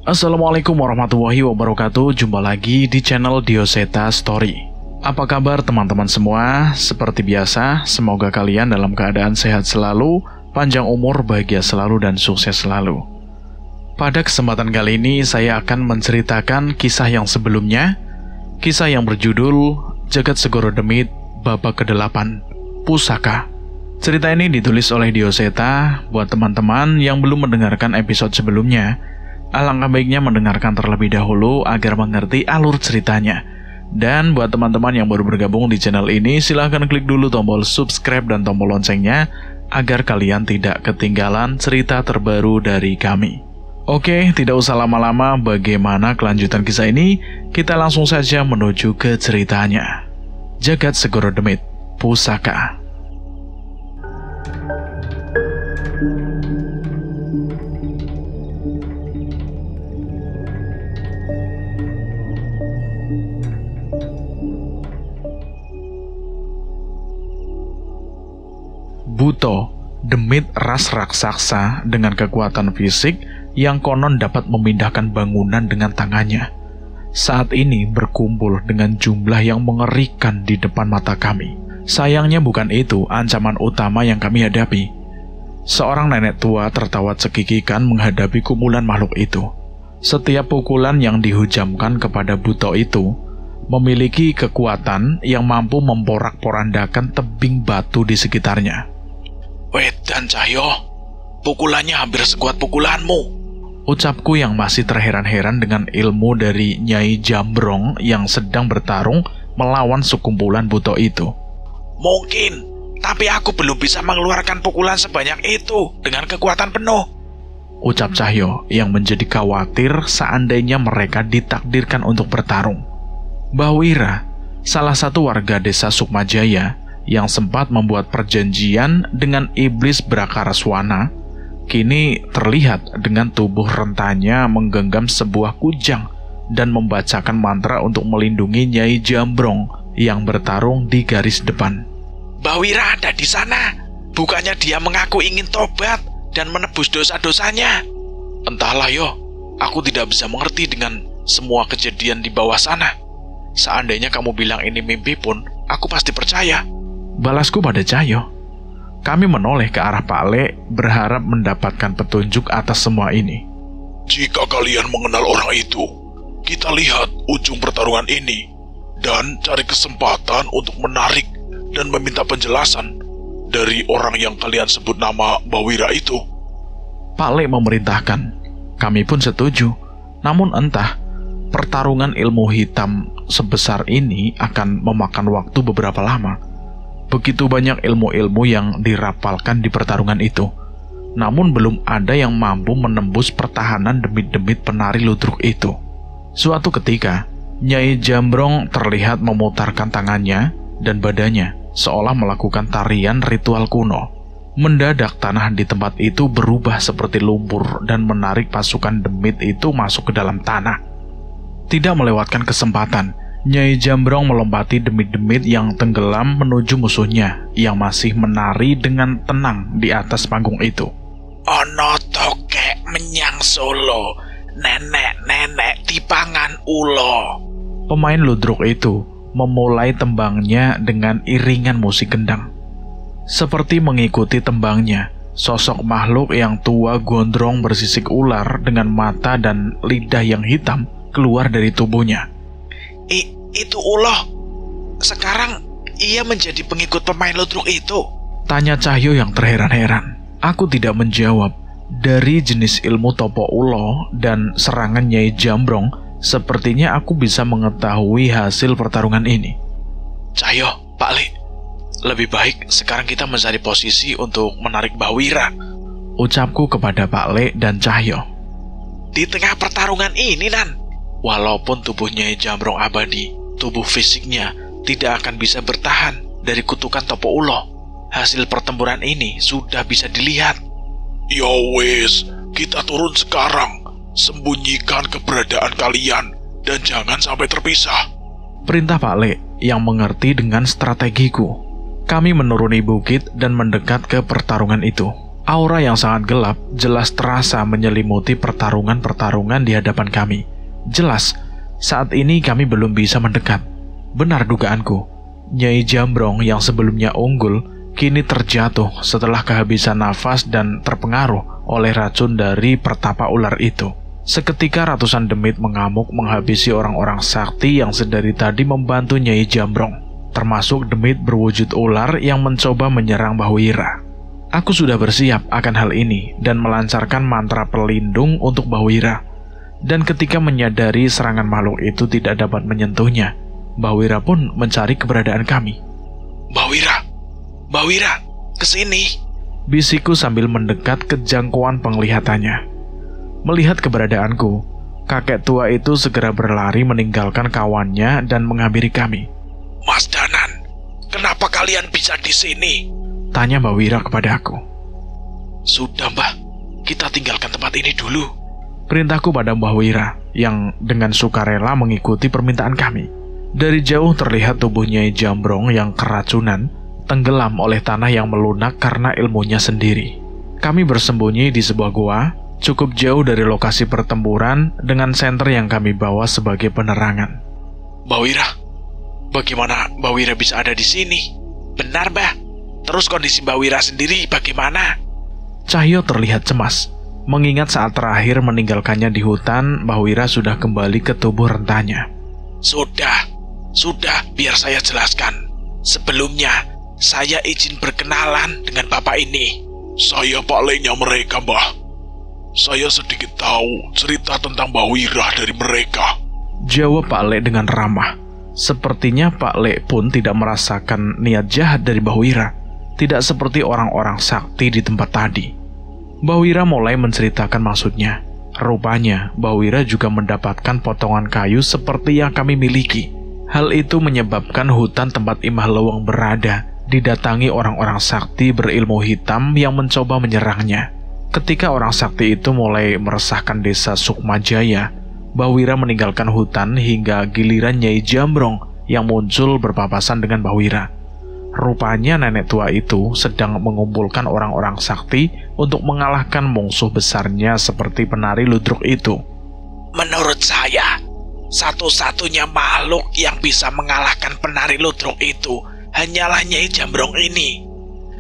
Assalamualaikum warahmatullahi wabarakatuh. Jumpa lagi di channel Dioseta Story. Apa kabar teman-teman semua? Seperti biasa, semoga kalian dalam keadaan sehat selalu, panjang umur, bahagia selalu, dan sukses selalu. Pada kesempatan kali ini, saya akan menceritakan kisah yang sebelumnya. Kisah yang berjudul Jagat Segoro Demit, Babak ke-8, Pusaka. Cerita ini ditulis oleh Dioseta. Buat teman-teman yang belum mendengarkan episode sebelumnya, alangkah baiknya mendengarkan terlebih dahulu agar mengerti alur ceritanya. Dan buat teman-teman yang baru bergabung di channel ini, silahkan klik dulu tombol subscribe dan tombol loncengnya agar kalian tidak ketinggalan cerita terbaru dari kami. Oke, tidak usah lama-lama, bagaimana kelanjutan kisah ini? Kita langsung saja menuju ke ceritanya. Jagat Segoro Demit, Pusaka. Buto, demit ras raksasa dengan kekuatan fisik yang konon dapat memindahkan bangunan dengan tangannya, saat ini berkumpul dengan jumlah yang mengerikan di depan mata kami. Sayangnya bukan itu ancaman utama yang kami hadapi. Seorang nenek tua tertawa cekikikan menghadapi kumpulan makhluk itu. Setiap pukulan yang dihujamkan kepada Buto itu memiliki kekuatan yang mampu memporak-porandakan tebing batu di sekitarnya. Wedan Cahyo, pukulannya hampir sekuat pukulanmu, ucapku yang masih terheran-heran dengan ilmu dari Nyai Jambrong yang sedang bertarung melawan sekumpulan Buto itu. Mungkin, tapi aku belum bisa mengeluarkan pukulan sebanyak itu dengan kekuatan penuh, ucap Cahyo yang menjadi khawatir seandainya mereka ditakdirkan untuk bertarung. Bawira, salah satu warga desa Sukmajaya yang sempat membuat perjanjian dengan iblis Brakaraswana, kini terlihat dengan tubuh rentannya menggenggam sebuah kujang dan membacakan mantra untuk melindungi Nyai Jambrong yang bertarung di garis depan. Bawira ada di sana. Bukannya dia mengaku ingin tobat dan menebus dosa-dosanya? Entahlah yo, aku tidak bisa mengerti dengan semua kejadian di bawah sana. Seandainya kamu bilang ini mimpi pun, aku pasti percaya, balasku pada Cahyo. Kami menoleh ke arah Pak Le, berharap mendapatkan petunjuk atas semua ini. Jika kalian mengenal orang itu, kita lihat ujung pertarungan ini dan cari kesempatan untuk menarik dan meminta penjelasan dari orang yang kalian sebut nama Bawira itu. Pak Le memerintahkan. Kami pun setuju. Namun entah, pertarungan ilmu hitam sebesar ini akan memakan waktu beberapa lama. Begitu banyak ilmu-ilmu yang dirapalkan di pertarungan itu, namun belum ada yang mampu menembus pertahanan demit-demit penari ludruk itu. Suatu ketika, Nyai Jambrong terlihat memutarkan tangannya dan badannya seolah melakukan tarian ritual kuno. Mendadak tanah di tempat itu berubah seperti lumpur dan menarik pasukan demit itu masuk ke dalam tanah. Tidak melewatkan kesempatan, Nyai Jambrong melompati demit-demit yang tenggelam menuju musuhnya yang masih menari dengan tenang di atas panggung itu. Ono tokek menyang Solo, nenek-nenek dipangan ulo. Pemain ludruk itu memulai tembangnya dengan iringan musik kendang. Seperti mengikuti tembangnya, sosok makhluk yang tua gondrong bersisik ular dengan mata dan lidah yang hitam keluar dari tubuhnya. Itu ulo. Sekarang ia menjadi pengikut pemain ludruk itu, tanya Cahyo yang terheran-heran. Aku tidak menjawab. Dari jenis ilmu Topo Ulo dan serangan Nyai Jambrong, sepertinya aku bisa mengetahui hasil pertarungan ini. Cahyo, Pak Le, lebih baik sekarang kita mencari posisi untuk menarik Bawira, ucapku kepada Pak Le dan Cahyo. Di tengah pertarungan ini, Nan, walaupun tubuh Nyai Jambrong abadi, tubuh fisiknya tidak akan bisa bertahan dari kutukan Topo Ulo. Hasil pertempuran ini sudah bisa dilihat. Ya wis, kita turun sekarang. Sembunyikan keberadaan kalian dan jangan sampai terpisah, perintah Pak Le yang mengerti dengan strategiku. Kami menuruni bukit dan mendekat ke pertarungan itu. Aura yang sangat gelap jelas terasa menyelimuti pertarungan-pertarungan di hadapan kami. Jelas, saat ini kami belum bisa mendekat. Benar dugaanku, Nyai Jambrong yang sebelumnya unggul, kini terjatuh setelah kehabisan nafas dan terpengaruh oleh racun dari pertapa ular itu. Seketika ratusan demit mengamuk menghabisi orang-orang sakti yang sedari tadi membantu Nyai Jambrong, termasuk demit berwujud ular yang mencoba menyerang Bahwira. Aku sudah bersiap akan hal ini dan melancarkan mantra pelindung untuk Bahwira. Dan ketika menyadari serangan makhluk itu tidak dapat menyentuhnya, Bahwira pun mencari keberadaan kami. Bahwira, kesini!" Bisiku sambil mendekat ke jangkauan penglihatannya. Melihat keberadaanku, kakek tua itu segera berlari meninggalkan kawannya dan menghampiri kami. "Mas Danan, kenapa kalian bisa di sini?" Tanya Bahwira kepada aku. "Sudah, Mbah. Kita tinggalkan tempat ini dulu." Perintahku pada Bahwira yang dengan sukarela mengikuti permintaan kami. Dari jauh terlihat tubuh Nyai Jambrong yang keracunan, tenggelam oleh tanah yang melunak karena ilmunya sendiri. Kami bersembunyi di sebuah gua, cukup jauh dari lokasi pertempuran dengan senter yang kami bawa sebagai penerangan. "Bahwira, bagaimana Bahwira bisa ada di sini?" "Benar, Mbah. Terus kondisi Bahwira sendiri bagaimana?" Cahyo terlihat cemas, mengingat saat terakhir meninggalkannya di hutan, Bahwira sudah kembali ke tubuh rentanya. Sudah, biar saya jelaskan. Sebelumnya, saya izin berkenalan dengan Bapak ini. Saya Pak Leknya mereka, Mbah. Saya sedikit tahu cerita tentang Bahwira dari mereka. Jawab Pak Lek dengan ramah. Sepertinya Pak Lek pun tidak merasakan niat jahat dari Bahwira. Tidak seperti orang-orang sakti di tempat tadi. Bahwira mulai menceritakan maksudnya. Rupanya, Bahwira juga mendapatkan potongan kayu seperti yang kami miliki. Hal itu menyebabkan hutan tempat Imah Leweng berada didatangi orang-orang sakti berilmu hitam yang mencoba menyerangnya. Ketika orang sakti itu mulai meresahkan desa Sukmajaya, Bahwira meninggalkan hutan hingga giliran Nyai Jambrong yang muncul berpapasan dengan Bahwira. Rupanya nenek tua itu sedang mengumpulkan orang-orang sakti untuk mengalahkan musuh besarnya seperti penari ludruk itu. "Menurut saya, satu-satunya makhluk yang bisa mengalahkan penari ludruk itu hanyalah Nyai Jambrong ini.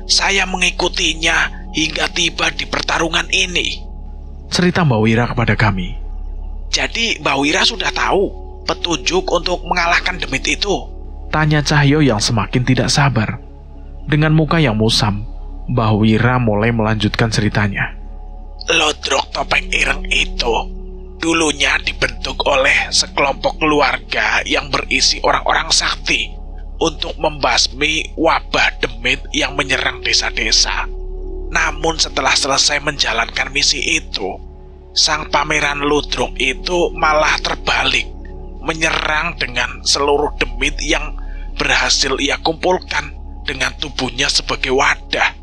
Saya mengikutinya hingga tiba di pertarungan ini." Cerita Bahwira kepada kami. "Jadi Bahwira sudah tahu petunjuk untuk mengalahkan demit itu?" Tanya Cahyo yang semakin tidak sabar. Dengan muka yang musam, Bahwira mulai melanjutkan ceritanya. "Ludruk topeng ireng itu dulunya dibentuk oleh sekelompok keluarga yang berisi orang-orang sakti untuk membasmi wabah demit yang menyerang desa-desa. Namun setelah selesai menjalankan misi itu, sang pangeran ludruk itu malah terbalik, menyerang dengan seluruh demit yang berhasil ia kumpulkan dengan tubuhnya sebagai wadah.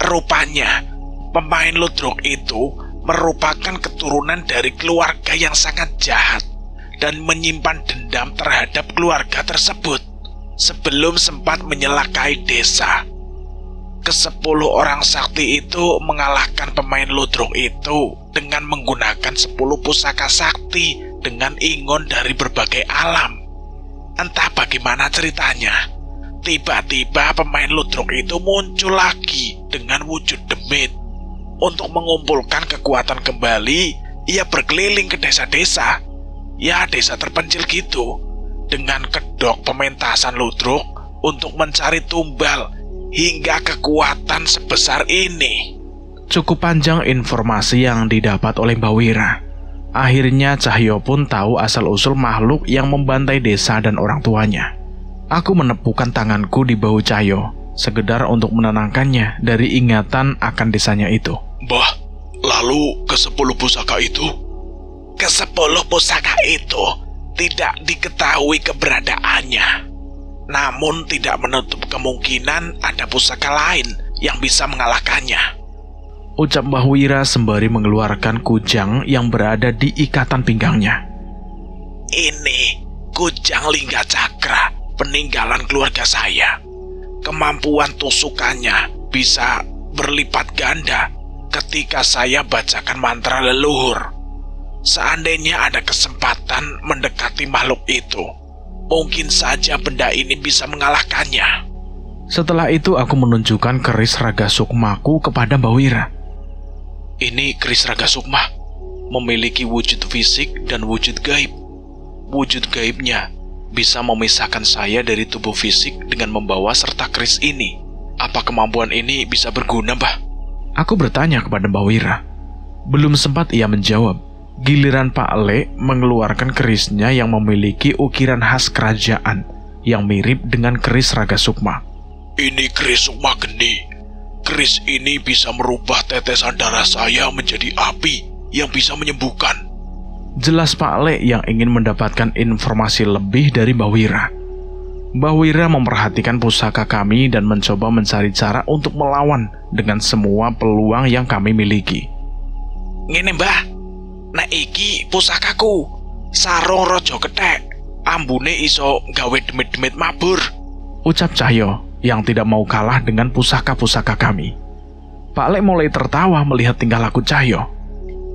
Rupanya, pemain ludruk itu merupakan keturunan dari keluarga yang sangat jahat dan menyimpan dendam terhadap keluarga tersebut sebelum sempat menyelakai desa. Ke-10 orang sakti itu mengalahkan pemain ludruk itu dengan menggunakan 10 pusaka sakti dengan ingon dari berbagai alam. Entah bagaimana ceritanya, tiba-tiba pemain ludruk itu muncul lagi dengan wujud demit. Untuk mengumpulkan kekuatan kembali, ia berkeliling ke desa-desa, ya desa terpencil gitu, dengan kedok pementasan ludruk untuk mencari tumbal hingga kekuatan sebesar ini. Cukup panjang informasi yang didapat oleh Bahwira. Akhirnya Cahyo pun tahu asal-usul makhluk yang membantai desa dan orang tuanya. Aku menepukkan tanganku di bahu Cahyo, sekedar untuk menenangkannya dari ingatan akan desanya itu. Mbah, lalu ke-10 pusaka itu? Ke-10 pusaka itu tidak diketahui keberadaannya. Namun tidak menutup kemungkinan ada pusaka lain yang bisa mengalahkannya. Ucap Bahwira sembari mengeluarkan kujang yang berada di ikatan pinggangnya. Ini kujang Lingga Cakra, peninggalan keluarga saya. Kemampuan tusukannya bisa berlipat ganda ketika saya bacakan mantra leluhur. Seandainya ada kesempatan mendekati makhluk itu, mungkin saja benda ini bisa mengalahkannya. Setelah itu aku menunjukkan keris Raga Sukmaku kepada Mbak Wira. Ini keris Raga Sukma, memiliki wujud fisik dan wujud gaib. Wujud gaibnya bisa memisahkan saya dari tubuh fisik dengan membawa serta keris ini. Apa kemampuan ini bisa berguna, Mbah? Aku bertanya kepada Mbak Wira. Belum sempat ia menjawab, giliran Pak Le mengeluarkan kerisnya yang memiliki ukiran khas kerajaan yang mirip dengan keris Raga Sukma. Ini keris Sukma Geni. Keris ini bisa merubah tetesan darah saya menjadi api yang bisa menyembuhkan. Jelas Pak Le yang ingin mendapatkan informasi lebih dari Mbak Wira. Mbak Wira memperhatikan pusaka kami dan mencoba mencari cara untuk melawan dengan semua peluang yang kami miliki. Ngene, Mbah. Nek iki pusakaku, sarung Raja Kethek. Ambune iso gawe demit-demit mabur, ucap Cahyo yang tidak mau kalah dengan pusaka-pusaka kami. Pak Le mulai tertawa melihat tingkah laku Cahyo.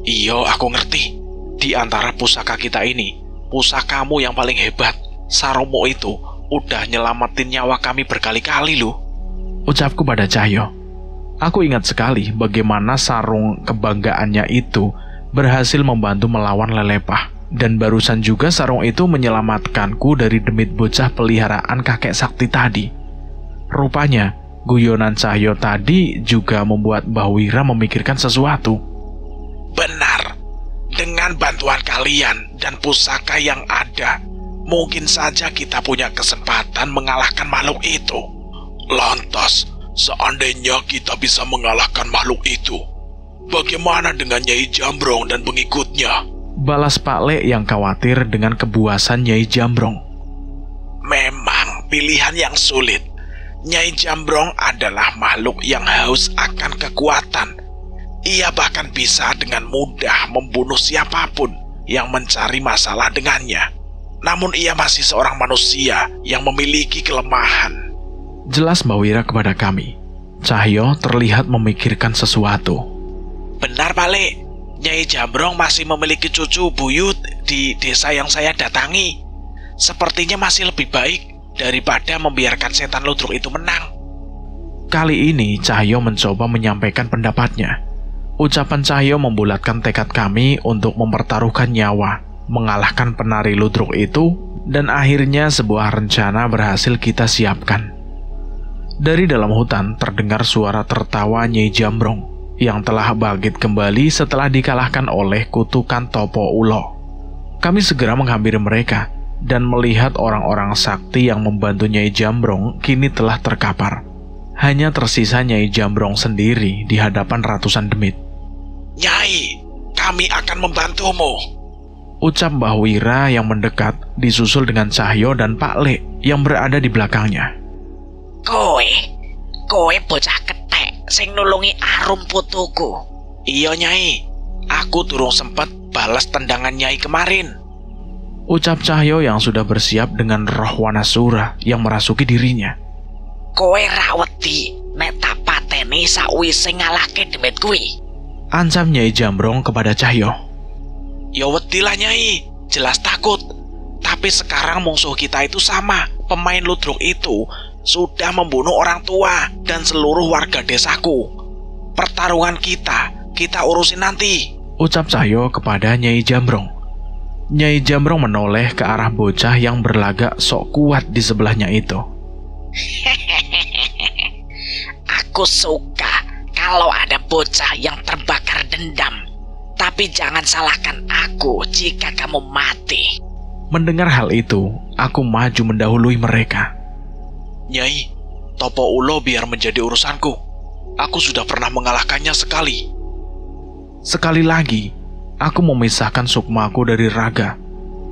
Iya, aku ngerti. Di antara pusaka kita ini, pusakamu yang paling hebat. Sarungmu itu udah nyelamatin nyawa kami berkali-kali loh, ucapku pada Cahyo. Aku ingat sekali bagaimana sarung kebanggaannya itu berhasil membantu melawan Lelepah. Dan barusan juga sarung itu menyelamatkanku dari demit bocah peliharaan kakek sakti tadi. Rupanya, guyonan Cahyo tadi juga membuat Mbah Wira memikirkan sesuatu. Benar, dengan bantuan kalian dan pusaka yang ada, mungkin saja kita punya kesempatan mengalahkan makhluk itu. Lantas, seandainya kita bisa mengalahkan makhluk itu, bagaimana dengan Nyai Jambrong dan pengikutnya? Balas Pak Le yang khawatir dengan kebuasan Nyai Jambrong. Memang pilihan yang sulit. Nyai Jambrong adalah makhluk yang haus akan kekuatan. Ia bahkan bisa dengan mudah membunuh siapapun yang mencari masalah dengannya. Namun ia masih seorang manusia yang memiliki kelemahan. Jelas Mbak Wira kepada kami. Cahyo terlihat memikirkan sesuatu. Benar, Pak Le. Nyai Jambrong masih memiliki cucu buyut di desa yang saya datangi. Sepertinya masih lebih baik daripada membiarkan setan ludruk itu menang. Kali ini Cahyo mencoba menyampaikan pendapatnya. Ucapan Cahyo membulatkan tekad kami untuk mempertaruhkan nyawa, mengalahkan penari ludruk itu, dan akhirnya sebuah rencana berhasil kita siapkan. Dari dalam hutan terdengar suara tertawa Nyai Jambrong yang telah bangkit kembali setelah dikalahkan oleh kutukan Topo Ulo. Kami segera menghampiri mereka dan melihat orang-orang sakti yang membantu Nyai Jambrong kini telah terkapar. Hanya tersisa Nyai Jambrong sendiri di hadapan ratusan demit. Nyai, kami akan membantumu, ucap Mbah Wira yang mendekat, disusul dengan Cahyo dan Pak Le yang berada di belakangnya. Kowe bocah kethek sing nulungi arum putuku. Iya, Nyai. Aku durung sempet balas tendangan Nyai kemarin, ucap Cahyo yang sudah bersiap dengan roh Wanasura yang merasuki dirinya. Kowe ra wedi nek tak pateni sakwise ngalahke demit kuwi, ancam Nyai Jambrong kepada Cahyo. Ya wedilah, Nyai, jelas takut. Tapi sekarang musuh kita itu sama. Pemain ludruk itu sudah membunuh orang tua dan seluruh warga desaku. Pertarungan kita urusin nanti, ucap Cahyo kepada Nyai Jambrong. Nyai Jambrong menoleh ke arah bocah yang berlagak sok kuat di sebelahnya itu. Aku suka kalau ada bocah yang terbakar dendam. Tapi jangan salahkan aku jika kamu mati. Mendengar hal itu, aku maju mendahului mereka. Nyai, Topo Ulo biar menjadi urusanku. Aku sudah pernah mengalahkannya sekali. Sekali lagi, aku memisahkan sukmaku dari raga.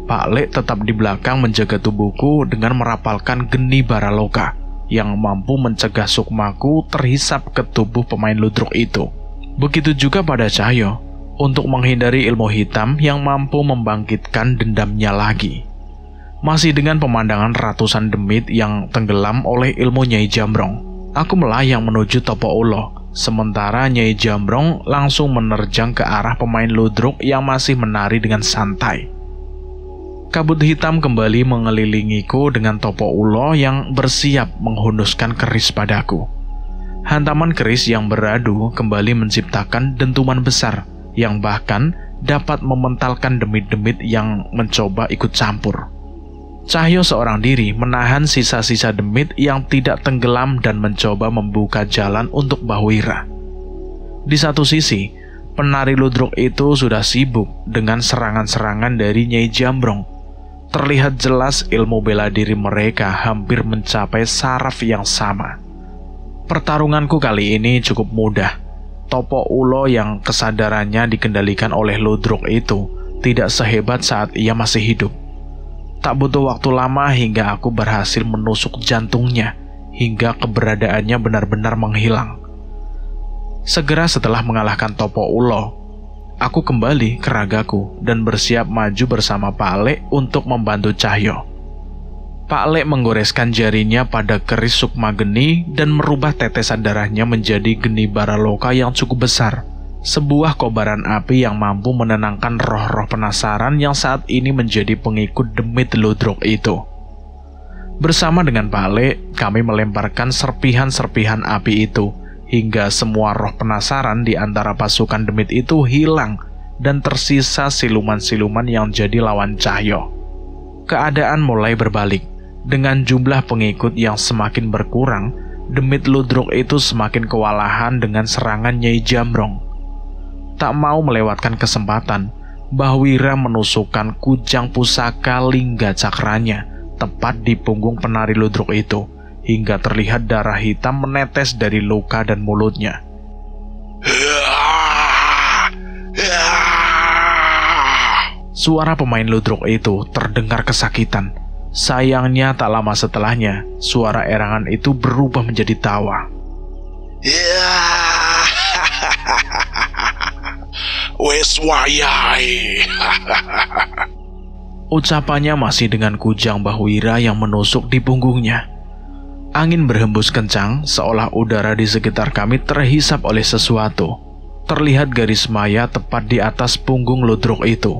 Pak Le tetap di belakang menjaga tubuhku dengan merapalkan geni baraloka yang mampu mencegah sukmaku terhisap ke tubuh pemain ludruk itu. Begitu juga pada Cahyo, untuk menghindari ilmu hitam yang mampu membangkitkan dendamnya lagi. Masih dengan pemandangan ratusan demit yang tenggelam oleh ilmu Nyai Jambrong, aku melayang menuju Topo Ulo Sementara Nyai Jambrong langsung menerjang ke arah pemain ludruk yang masih menari dengan santai. Kabut hitam kembali mengelilingiku dengan topo ulo yang bersiap menghunuskan keris padaku. Hantaman keris yang beradu kembali menciptakan dentuman besar yang bahkan dapat mementalkan demit-demit yang mencoba ikut campur. Cahyo seorang diri menahan sisa-sisa demit yang tidak tenggelam dan mencoba membuka jalan untuk Bahwira. Di satu sisi, penari ludruk itu sudah sibuk dengan serangan-serangan dari Nyai Jambrong. Terlihat jelas ilmu bela diri mereka hampir mencapai saraf yang sama. Pertarunganku kali ini cukup mudah. Topo ulo yang kesadarannya dikendalikan oleh ludruk itu tidak sehebat saat ia masih hidup. Tak butuh waktu lama hingga aku berhasil menusuk jantungnya hingga keberadaannya benar-benar menghilang. Segera setelah mengalahkan Topo Ulo, aku kembali ke ragaku dan bersiap maju bersama Pak Lek untuk membantu Cahyo. Pak Lek menggoreskan jarinya pada keris Sukma Geni dan merubah tetesan darahnya menjadi geni baraloka yang cukup besar. Sebuah kobaran api yang mampu menenangkan roh-roh penasaran yang saat ini menjadi pengikut demit ludruk itu. Bersama dengan Pak Lek, kami melemparkan serpihan-serpihan api itu, hingga semua roh penasaran di antara pasukan demit itu hilang, dan tersisa siluman-siluman yang jadi lawan Cahyo. Keadaan mulai berbalik. Dengan jumlah pengikut yang semakin berkurang, demit ludruk itu semakin kewalahan dengan serangan Nyai Jambrong. Tak mau melewatkan kesempatan, Bahwira menusukkan kujang pusaka lingga cakranya tepat di punggung penari ludruk itu, hingga terlihat darah hitam menetes dari luka dan mulutnya. Suara pemain ludruk itu terdengar kesakitan. Sayangnya tak lama setelahnya, suara erangan itu berubah menjadi tawa. Wes wayai. Ucapannya masih dengan kujang Bahwira yang menusuk di punggungnya. Angin berhembus kencang, seolah udara di sekitar kami terhisap oleh sesuatu. Terlihat garis maya tepat di atas punggung ludruk itu.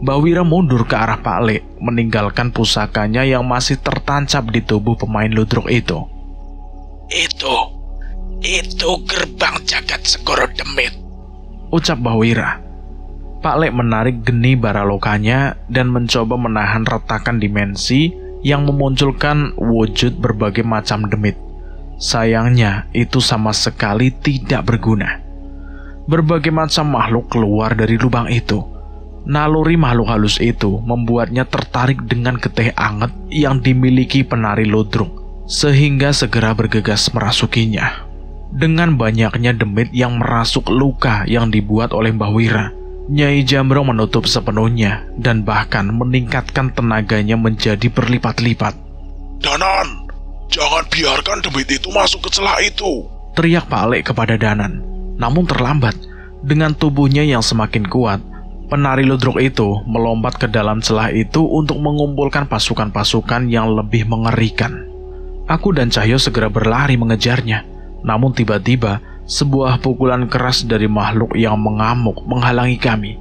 Bahwira mundur ke arah Pak Lek, meninggalkan pusakanya yang masih tertancap di tubuh pemain ludruk itu. Itu gerbang jagat Segoro Demit, ucap Bahwira. Pak Lek menarik geni baralokanya dan mencoba menahan retakan dimensi yang memunculkan wujud berbagai macam demit. Sayangnya, itu sama sekali tidak berguna. Berbagai macam makhluk keluar dari lubang itu. Naluri makhluk halus itu membuatnya tertarik dengan getih anget yang dimiliki penari ludruk, sehingga segera bergegas merasukinya. Dengan banyaknya demit yang merasuk luka yang dibuat oleh Bahwira, Nyai Jambrong menutup sepenuhnya dan bahkan meningkatkan tenaganya menjadi berlipat-lipat. Danan, jangan biarkan demit itu masuk ke celah itu, teriak Pak Lek kepada Danan. Namun terlambat. Dengan tubuhnya yang semakin kuat, penari ludruk itu melompat ke dalam celah itu untuk mengumpulkan pasukan-pasukan yang lebih mengerikan. Aku dan Cahyo segera berlari mengejarnya. Namun tiba-tiba, sebuah pukulan keras dari makhluk yang mengamuk menghalangi kami.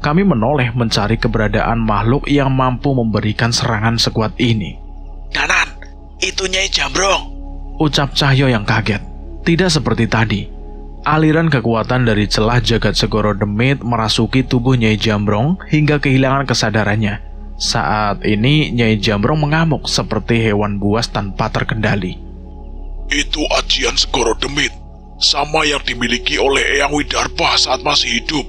Kami menoleh mencari keberadaan makhluk yang mampu memberikan serangan sekuat ini. Danan, itu Nyai Jambrong, ucap Cahyo yang kaget. Tidak seperti tadi. Aliran kekuatan dari celah jagat Segoro Demit merasuki tubuh Nyai Jambrong hingga kehilangan kesadarannya. Saat ini Nyai Jambrong mengamuk seperti hewan buas tanpa terkendali. Itu ajian Segoro Demit, sama yang dimiliki oleh Eyang Widarba saat masih hidup.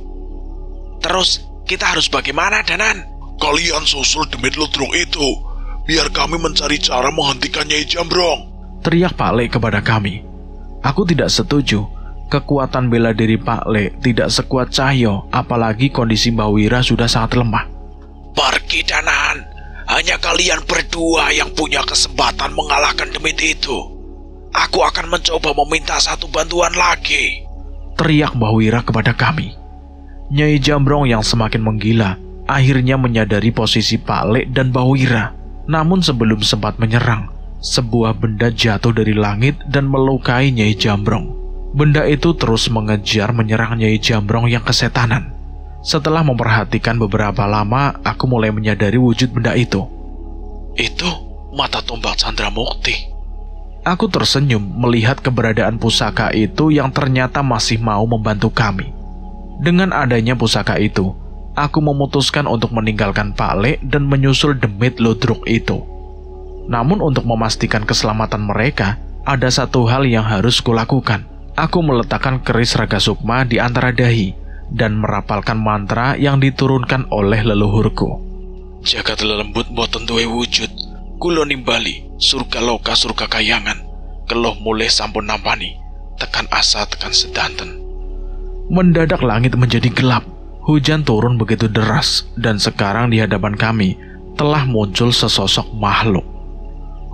Terus kita harus bagaimana, Danan? Kalian susul demit ludruk itu, biar kami mencari cara menghentikan Nyai Jambrong, teriak Pak Lek kepada kami. Aku tidak setuju. Kekuatan bela diri Pak Lek tidak sekuat Cahyo, apalagi kondisi Bahwira sudah sangat lemah. Pergi, Danan. Hanya kalian berdua yang punya kesempatan mengalahkan demit itu. Aku akan mencoba meminta satu bantuan lagi, teriak Bahwira kepada kami. Nyai Jambrong yang semakin menggila akhirnya menyadari posisi Pak Lek dan Bahwira. Namun sebelum sempat menyerang, sebuah benda jatuh dari langit dan melukai Nyai Jambrong. Benda itu terus mengejar menyerang Nyai Jambrong yang kesetanan. Setelah memperhatikan beberapa lama, aku mulai menyadari wujud benda itu. Itu mata tombak Candramukti. Aku tersenyum melihat keberadaan pusaka itu yang ternyata masih mau membantu kami. Dengan adanya pusaka itu, aku memutuskan untuk meninggalkan Pak Le dan menyusul demit ludruk itu. Namun untuk memastikan keselamatan mereka, ada satu hal yang harus kulakukan. Aku meletakkan keris Raga Sukma di antara dahi dan merapalkan mantra yang diturunkan oleh leluhurku. Jagat lelembut boten duwe wujud, kula nimbali surga loka surga kayangan, keluh mulih sampun nampani, tekan asa tekan sedanten. Mendadak langit menjadi gelap, hujan turun begitu deras, dan sekarang di hadapan kami telah muncul sesosok makhluk.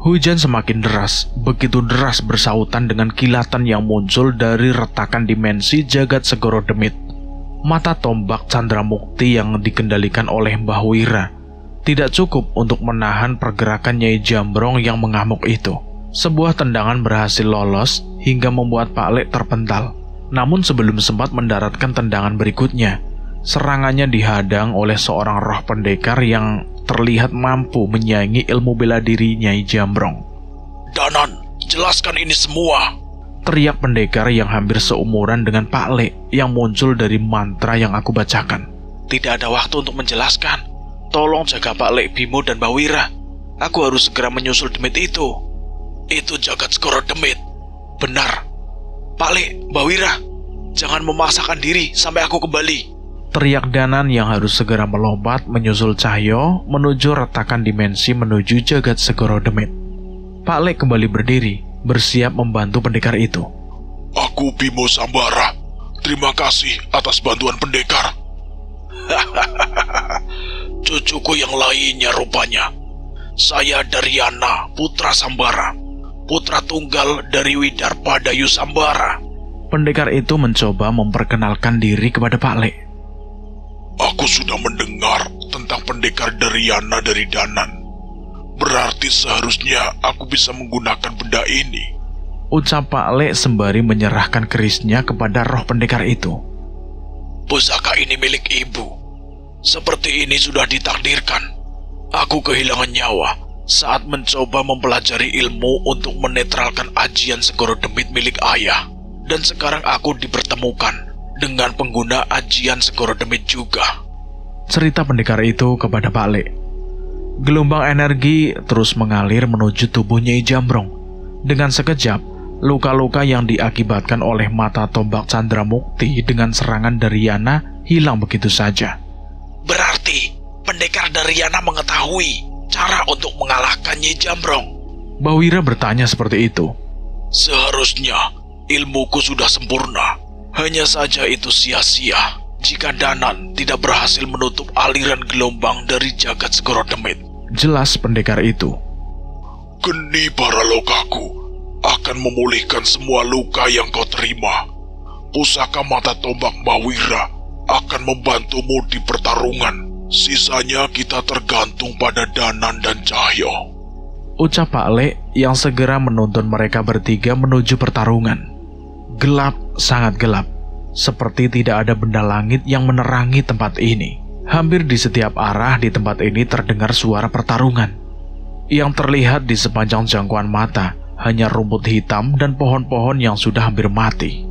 Hujan semakin deras, begitu deras bersautan dengan kilatan yang muncul dari retakan dimensi jagat segoro demit. Mata tombak Candramukti yang dikendalikan oleh Mbah Wira tidak cukup untuk menahan pergerakan Nyai Jambrong yang mengamuk itu. Sebuah tendangan berhasil lolos hingga membuat Pak Le terpental. Namun sebelum sempat mendaratkan tendangan berikutnya, serangannya dihadang oleh seorang roh pendekar yang terlihat mampu menyaingi ilmu bela diri Nyai Jambrong. Danan, jelaskan ini semua. Teriak pendekar yang hampir seumuran dengan Pak Le yang muncul dari mantra yang aku bacakan. Tidak ada waktu untuk menjelaskan. Tolong jaga Pak Le, Bimo, dan Mbak Wira. Aku harus segera menyusul demit itu. Itu jagat segoro demit. Benar. Pak Le, Mbak Wira, jangan memaksakan diri sampai aku kembali. Teriak Danan yang harus segera melompat menyusul Cahyo menuju retakan dimensi menuju jagat segoro demit. Pak Le kembali berdiri, bersiap membantu pendekar itu. Aku Bimo Sambara. Terima kasih atas bantuan pendekar. Cucuku yang lainnya rupanya. Saya Daryana, putra Sambara, putra tunggal dari Widarpadayu Sambara. Pendekar itu mencoba memperkenalkan diri kepada Pak Le. Aku sudah mendengar tentang pendekar Daryana dari Danan. Berarti seharusnya aku bisa menggunakan benda ini. Ucap Pak Le sembari menyerahkan kerisnya kepada roh pendekar itu. Pusaka ini milik ibu. Seperti ini sudah ditakdirkan. Aku kehilangan nyawa saat mencoba mempelajari ilmu untuk menetralkan ajian segoro demit milik ayah. Dan sekarang aku dipertemukan dengan pengguna ajian segoro demit juga. Cerita pendekar itu kepada Pak Le. Gelombang energi terus mengalir menuju tubuh Nyai Jambrong. Dengan sekejap, luka-luka yang diakibatkan oleh mata tombak Candramukti dengan serangan Daryana hilang begitu saja. Berarti pendekar Daryana mengetahui cara untuk mengalahkan Nyai Jambrong. Mbah Wira bertanya seperti itu. Seharusnya ilmuku sudah sempurna. Hanya saja itu sia-sia jika Danan tidak berhasil menutup aliran gelombang dari jagat segoro demit. Jelas pendekar itu. Geni Baralokaku akan memulihkan semua luka yang kau terima. Pusaka mata tombak Mbah Wira akan membantumu di pertarungan. Sisanya kita tergantung pada Danan dan Cahyo. Ucap Pak Le yang segera menuntun mereka bertiga menuju pertarungan. Gelap, sangat gelap. Seperti tidak ada benda langit yang menerangi tempat ini. Hampir di setiap arah di tempat ini terdengar suara pertarungan. Yang terlihat di sepanjang jangkauan mata hanya rumput hitam dan pohon-pohon yang sudah hampir mati.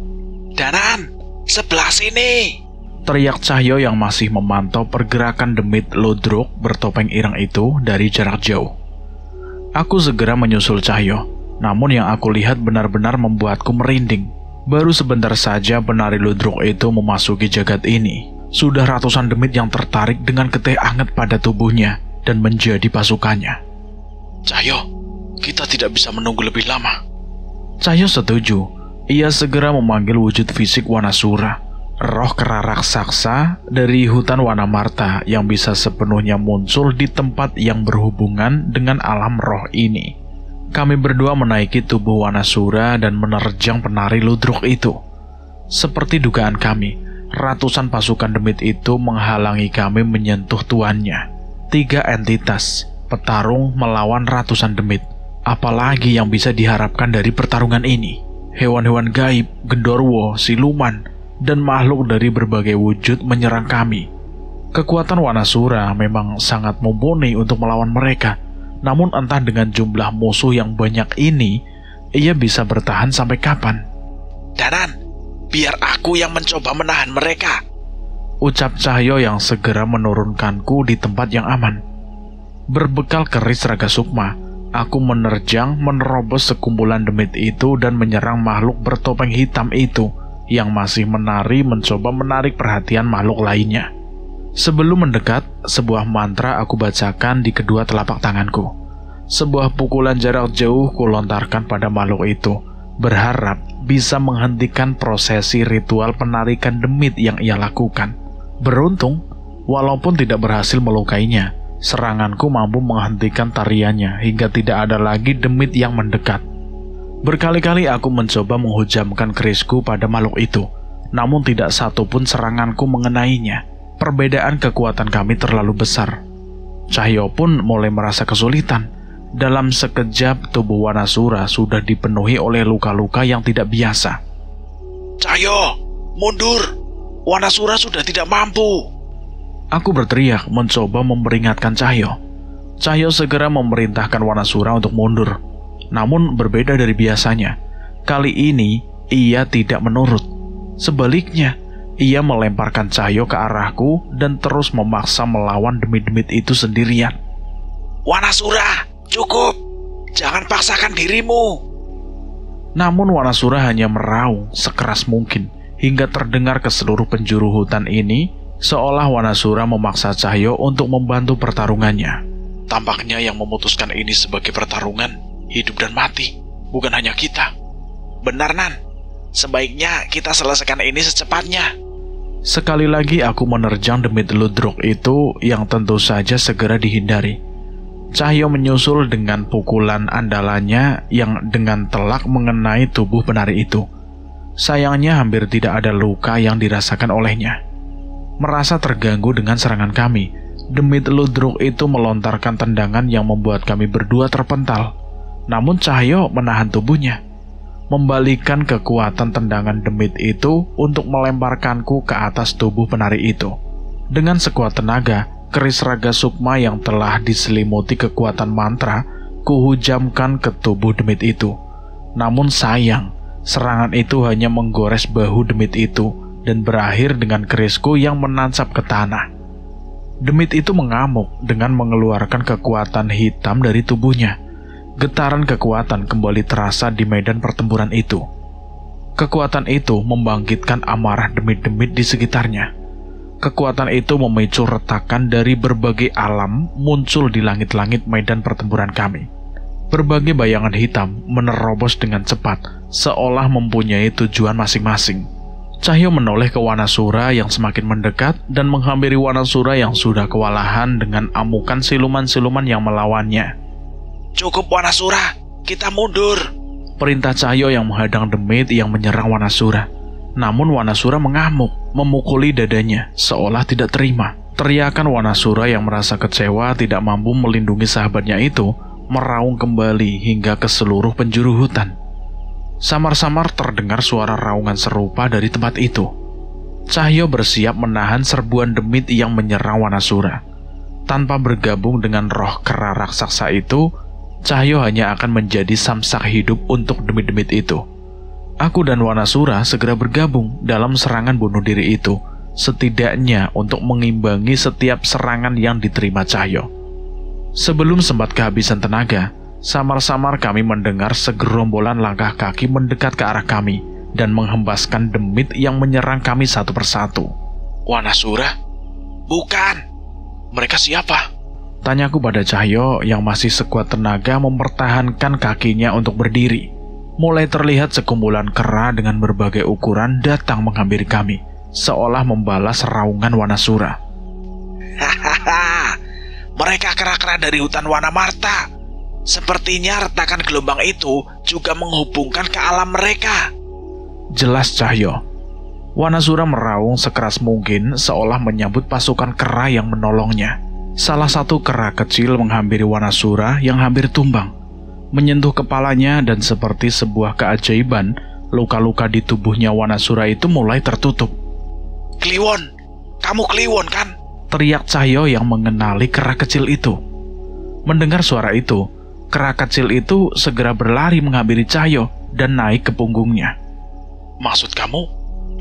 Danan, sebelah sini. Teriak Cahyo yang masih memantau pergerakan demit ludruk bertopeng ireng itu dari jarak jauh. Aku segera menyusul Cahyo, namun yang aku lihat benar-benar membuatku merinding. Baru sebentar saja penari ludruk itu memasuki jagat ini. Sudah ratusan demit yang tertarik dengan getih anget pada tubuhnya dan menjadi pasukannya. Cahyo, kita tidak bisa menunggu lebih lama. Cahyo setuju. Ia segera memanggil wujud fisik Wanasura, roh kera raksasa dari hutan Wanamarta yang bisa sepenuhnya muncul di tempat yang berhubungan dengan alam roh ini. Kami berdua menaiki tubuh Wanasura dan menerjang penari ludruk itu. Seperti dugaan kami, ratusan pasukan demit itu menghalangi kami menyentuh tuannya. 3 entitas, petarung melawan ratusan demit. Apalagi yang bisa diharapkan dari pertarungan ini? hewan-hewan gaib, genderuwo, siluman, dan makhluk dari berbagai wujud menyerang kami. Kekuatan Wanasura memang sangat mumpuni untuk melawan mereka. Namun entah dengan jumlah musuh yang banyak ini, ia bisa bertahan sampai kapan? Danan, biar aku yang mencoba menahan mereka, ucap Cahyo yang segera menurunkanku di tempat yang aman. Berbekal keris Raga Sukma, aku menerobos sekumpulan demit itu dan menyerang makhluk bertopeng hitam itu yang masih menari mencoba menarik perhatian makhluk lainnya. Sebelum mendekat, sebuah mantra aku bacakan di kedua telapak tanganku. Sebuah pukulan jarak jauh kulontarkan pada makhluk itu, berharap bisa menghentikan prosesi ritual penarikan demit yang ia lakukan. Beruntung, walaupun tidak berhasil melukainya, seranganku mampu menghentikan tariannya hingga tidak ada lagi demit yang mendekat. Berkali-kali aku mencoba menghujamkan kerisku pada makhluk itu, namun tidak satu pun seranganku mengenainya. Perbedaan kekuatan kami terlalu besar. Cahyo pun mulai merasa kesulitan. Dalam sekejap tubuh Wanasura sudah dipenuhi oleh luka-luka yang tidak biasa. Cahyo, mundur! Wanasura sudah tidak mampu. Aku berteriak mencoba memperingatkan Cahyo. Cahyo segera memerintahkan Wanasura untuk mundur. Namun berbeda dari biasanya, kali ini ia tidak menurut. Sebaliknya, ia melemparkan Cahyo ke arahku dan terus memaksa melawan demit-demit itu sendirian. Wanasura, cukup! Jangan paksakan dirimu. Namun Wanasura hanya meraung sekeras mungkin hingga terdengar ke seluruh penjuru hutan ini, seolah Wanasura memaksa Cahyo untuk membantu pertarungannya. Tampaknya yang memutuskan ini sebagai pertarungan hidup dan mati, bukan hanya kita. Benar, Nan. Sebaiknya kita selesaikan ini secepatnya. Sekali lagi aku menerjang demit ludruk itu yang tentu saja segera dihindari. Cahyo menyusul dengan pukulan andalannya yang dengan telak mengenai tubuh penari itu. Sayangnya hampir tidak ada luka yang dirasakan olehnya. Merasa terganggu dengan serangan kami, demit ludruk itu melontarkan tendangan yang membuat kami berdua terpental. Namun Cahyo menahan tubuhnya, membalikan kekuatan tendangan demit itu untuk melemparkanku ke atas tubuh penari itu. Dengan sekuat tenaga, keris Raga Sukma yang telah diselimuti kekuatan mantra, kuhujamkan ke tubuh demit itu. Namun sayang, serangan itu hanya menggores bahu demit itu dan berakhir dengan kerisku yang menancap ke tanah. Demit itu mengamuk dengan mengeluarkan kekuatan hitam dari tubuhnya. Getaran kekuatan kembali terasa di medan pertempuran itu. Kekuatan itu membangkitkan amarah demit-demit di sekitarnya. Kekuatan itu memicu retakan dari berbagai alam muncul di langit-langit medan pertempuran kami. Berbagai bayangan hitam menerobos dengan cepat, seolah mempunyai tujuan masing-masing. Cahyo menoleh ke Wanasura yang semakin mendekat dan menghampiri Wanasura yang sudah kewalahan dengan amukan siluman-siluman yang melawannya. Cukup Wanasura, kita mundur. Perintah Cahyo yang menghadang demit yang menyerang Wanasura. Namun Wanasura mengamuk, memukuli dadanya, seolah tidak terima. Teriakan Wanasura yang merasa kecewa tidak mampu melindungi sahabatnya itu, meraung kembali hingga ke seluruh penjuru hutan. Samar-samar terdengar suara raungan serupa dari tempat itu. Cahyo bersiap menahan serbuan demit yang menyerang Wanasura. Tanpa bergabung dengan roh kera raksasa itu, Cahyo hanya akan menjadi samsak hidup untuk demit-demit itu. Aku dan Wanasura segera bergabung dalam serangan bunuh diri itu, setidaknya untuk mengimbangi setiap serangan yang diterima Cahyo. Sebelum sempat kehabisan tenaga, samar-samar kami mendengar segerombolan langkah kaki mendekat ke arah kami dan menghempaskan demit yang menyerang kami satu persatu. Wanasura? Bukan. Mereka siapa? Tanyaku pada Cahyo yang masih sekuat tenaga mempertahankan kakinya untuk berdiri. Mulai terlihat sekumpulan kera dengan berbagai ukuran datang menghampiri kami, seolah membalas raungan Wanasura. Hahaha, mereka kera-kera dari hutan Wanamarta. Sepertinya retakan gelombang itu juga menghubungkan ke alam mereka. Jelas Cahyo. Wanasura meraung sekeras mungkin seolah menyambut pasukan kera yang menolongnya. Salah satu kera kecil menghampiri Wanasura yang hampir tumbang. Menyentuh kepalanya dan seperti sebuah keajaiban, luka-luka di tubuhnya Wanasura itu mulai tertutup. Kliwon, kamu Kliwon kan? Teriak Cahyo yang mengenali kera kecil itu. Mendengar suara itu, kera kecil itu segera berlari menghampiri Cahyo dan naik ke punggungnya. Maksud kamu,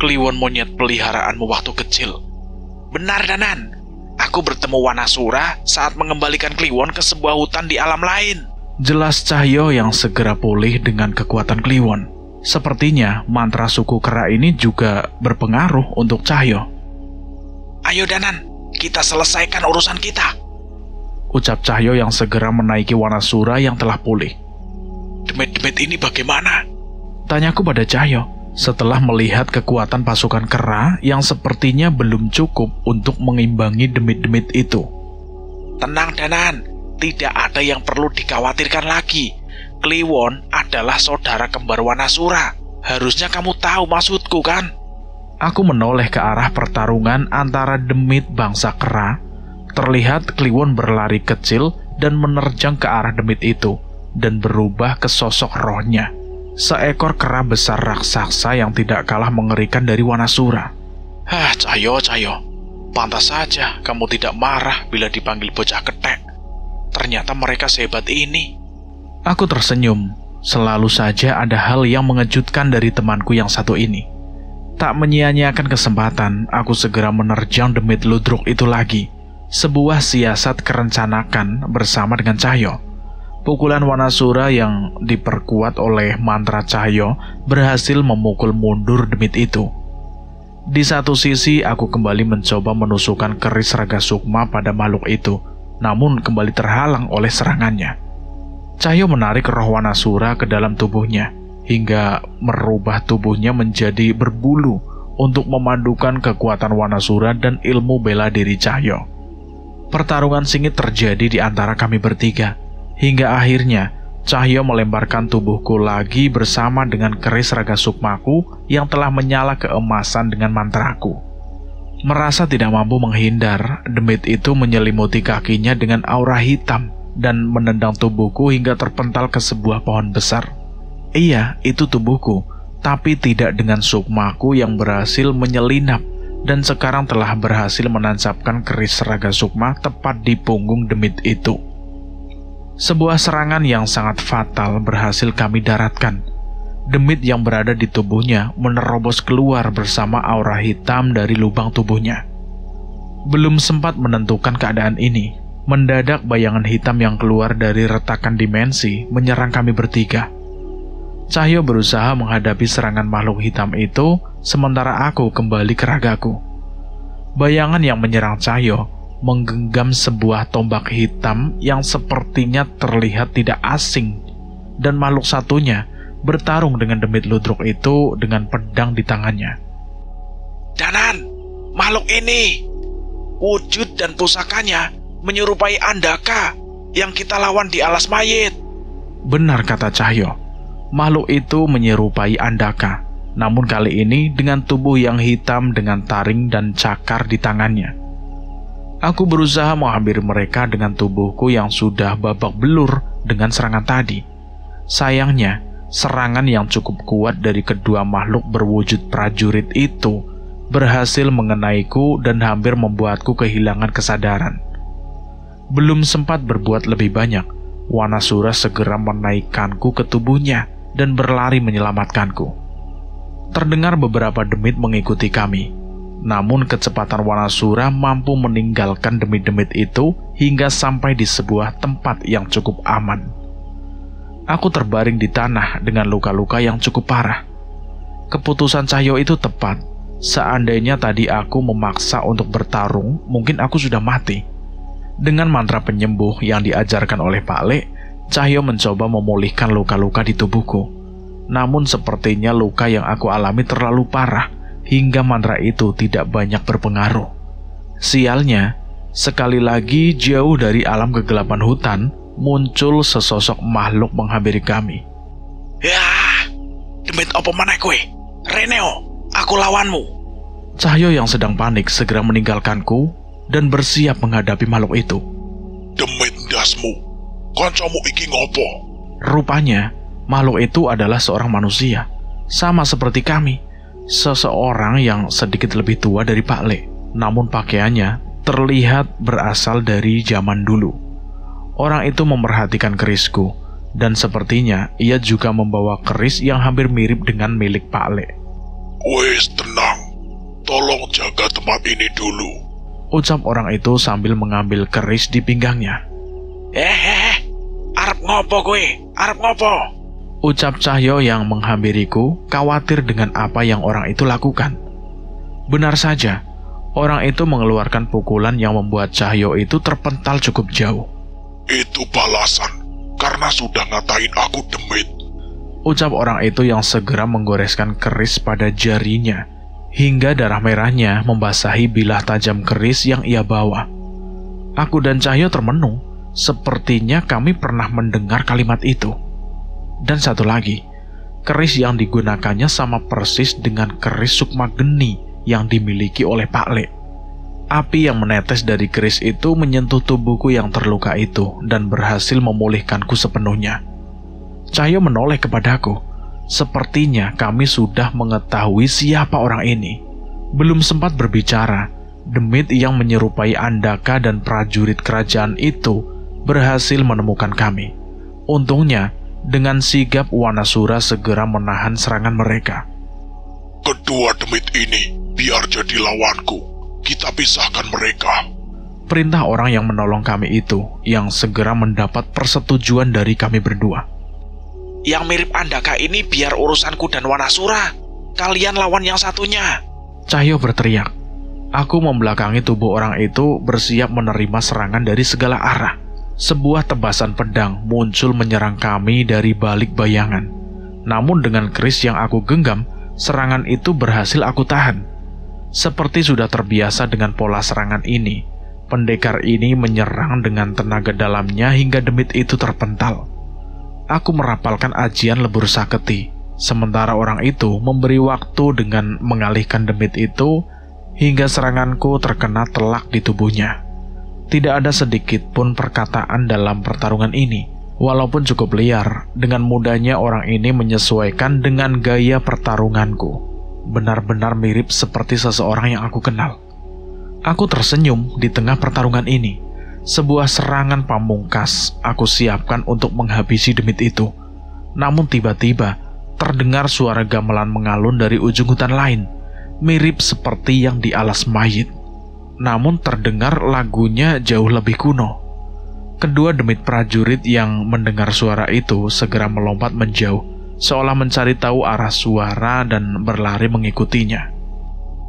Kliwon monyet peliharaanmu waktu kecil? Benar, Danan. Aku bertemu Wanasura saat mengembalikan Kliwon ke sebuah hutan di alam lain. Jelas Cahyo yang segera pulih dengan kekuatan Kliwon. Sepertinya mantra suku kera ini juga berpengaruh untuk Cahyo. Ayo Danan, kita selesaikan urusan kita, ucap Cahyo yang segera menaiki Wanasura yang telah pulih. Demit-demit ini bagaimana? Tanyaku pada Cahyo setelah melihat kekuatan pasukan kera yang sepertinya belum cukup untuk mengimbangi demit-demit itu. Tenang Danan, tidak ada yang perlu dikhawatirkan lagi. Kliwon adalah saudara kembar Wanasura. Harusnya kamu tahu maksudku kan? Aku menoleh ke arah pertarungan antara demit bangsa kera. Terlihat Kliwon berlari kecil dan menerjang ke arah demit itu dan berubah ke sosok rohnya. Seekor kera besar raksasa yang tidak kalah mengerikan dari Wanasura. Cahyo, pantas saja kamu tidak marah bila dipanggil bocah ketek. Ternyata mereka sehebat ini. Aku tersenyum. Selalu saja ada hal yang mengejutkan dari temanku yang satu ini. Tak menyia-nyiakan kesempatan, aku segera menerjang demit ludruk itu lagi. Sebuah siasat kerencanakan bersama dengan Cahyo. Pukulan Wanasura yang diperkuat oleh mantra Cahyo berhasil memukul mundur demit itu. Di satu sisi, aku kembali mencoba menusukkan keris Raga Sukma pada makhluk itu, namun kembali terhalang oleh serangannya. Cahyo menarik roh Wanasura ke dalam tubuhnya, hingga merubah tubuhnya menjadi berbulu untuk memadukan kekuatan Wanasura dan ilmu bela diri Cahyo. Pertarungan sengit terjadi di antara kami bertiga, hingga akhirnya Cahyo melemparkan tubuhku lagi bersama dengan keris Raga Sukmaku yang telah menyala keemasan dengan mantraku. Merasa tidak mampu menghindar, demit itu menyelimuti kakinya dengan aura hitam dan menendang tubuhku hingga terpental ke sebuah pohon besar. Iya, itu tubuhku, tapi tidak dengan sukmaku yang berhasil menyelinap dan sekarang telah berhasil menancapkan keris Raga Sukma tepat di punggung demit itu. Sebuah serangan yang sangat fatal berhasil kami daratkan. Demit yang berada di tubuhnya menerobos keluar bersama aura hitam dari lubang tubuhnya. Belum sempat menentukan keadaan ini, mendadak bayangan hitam yang keluar dari retakan dimensi menyerang kami bertiga. Cahyo berusaha menghadapi serangan makhluk hitam itu, sementara aku kembali ke ragaku. Bayangan yang menyerang Cahyo menggenggam sebuah tombak hitam yang sepertinya terlihat tidak asing, dan makhluk satunya bertarung dengan demit ludruk itu dengan pedang di tangannya. Danan, makhluk ini, wujud dan pusakanya menyerupai Andaka yang kita lawan di alas mayit. Benar kata Cahyo. Makhluk itu menyerupai Andaka, namun kali ini dengan tubuh yang hitam dengan taring dan cakar di tangannya. Aku berusaha menghampiri mereka dengan tubuhku yang sudah babak belur dengan serangan tadi. Sayangnya, serangan yang cukup kuat dari kedua makhluk berwujud prajurit itu berhasil mengenaiku dan hampir membuatku kehilangan kesadaran. Belum sempat berbuat lebih banyak, Wanasura segera menaikkanku ke tubuhnya dan berlari menyelamatkanku. Terdengar beberapa demit mengikuti kami, namun kecepatan Wanasura mampu meninggalkan demit-demit itu hingga sampai di sebuah tempat yang cukup aman. Aku terbaring di tanah dengan luka-luka yang cukup parah. Keputusan Cahyo itu tepat. Seandainya tadi aku memaksa untuk bertarung, mungkin aku sudah mati. Dengan mantra penyembuh yang diajarkan oleh Pak Le, Cahyo mencoba memulihkan luka-luka di tubuhku. Namun sepertinya luka yang aku alami terlalu parah, hingga mantra itu tidak banyak berpengaruh. Sialnya, sekali lagi jauh dari alam kegelapan hutan, muncul sesosok makhluk menghampiri kami. Yah, demit apa mana kowe? Reneo, aku lawanmu. Cahyo yang sedang panik segera meninggalkanku dan bersiap menghadapi makhluk itu. Demit ndasmu, kancamu iki ngopo? Rupanya, makhluk itu adalah seorang manusia. Sama seperti kami, seseorang yang sedikit lebih tua dari Pak Le, namun pakaiannya terlihat berasal dari zaman dulu. Orang itu memerhatikan kerisku, dan sepertinya ia juga membawa keris yang hampir mirip dengan milik Pak Le. Wes, tenang. Tolong jaga tempat ini dulu, ucap orang itu sambil mengambil keris di pinggangnya. Arep ngopo kowe? Arep ngopo? Ucap Cahyo yang menghampiriku, khawatir dengan apa yang orang itu lakukan. Benar saja, orang itu mengeluarkan pukulan yang membuat Cahyo itu terpental cukup jauh. Itu balasan karena sudah ngatain aku demit, ucap orang itu yang segera menggoreskan keris pada jarinya, hingga darah merahnya membasahi bilah tajam keris yang ia bawa. Aku dan Cahyo termenung, sepertinya kami pernah mendengar kalimat itu. Dan satu lagi, keris yang digunakannya sama persis dengan keris sukma geni yang dimiliki oleh Pak Le. Api yang menetes dari keris itu menyentuh tubuhku yang terluka itu dan berhasil memulihkanku sepenuhnya. Cahyo menoleh kepadaku. Sepertinya kami sudah mengetahui siapa orang ini. Belum sempat berbicara, demit yang menyerupai Andaka dan prajurit kerajaan itu berhasil menemukan kami. Untungnya, dengan sigap Wanasura segera menahan serangan mereka. Kedua demit ini biar jadi lawanku. Kita pisahkan mereka, perintah orang yang menolong kami itu, yang segera mendapat persetujuan dari kami berdua. Yang mirip Andaka ini biar urusanku dan Wanasura. Kalian lawan yang satunya, Cahyo berteriak. Aku membelakangi tubuh orang itu, bersiap menerima serangan dari segala arah. Sebuah tebasan pedang muncul menyerang kami dari balik bayangan. Namun dengan keris yang aku genggam, serangan itu berhasil aku tahan. Seperti sudah terbiasa dengan pola serangan ini, pendekar ini menyerang dengan tenaga dalamnya hingga demit itu terpental. Aku merapalkan ajian lebur saketi, sementara orang itu memberi waktu dengan mengalihkan demit itu hingga seranganku terkena telak di tubuhnya. Tidak ada sedikit pun perkataan dalam pertarungan ini. Walaupun cukup liar, dengan mudahnya orang ini menyesuaikan dengan gaya pertarunganku. Benar-benar mirip seperti seseorang yang aku kenal. Aku tersenyum di tengah pertarungan ini. Sebuah serangan pamungkas aku siapkan untuk menghabisi demit itu. Namun tiba-tiba terdengar suara gamelan mengalun dari ujung hutan lain, mirip seperti yang di alas mayit. Namun terdengar lagunya jauh lebih kuno. Kedua demit prajurit yang mendengar suara itu segera melompat menjauh, seolah mencari tahu arah suara dan berlari mengikutinya.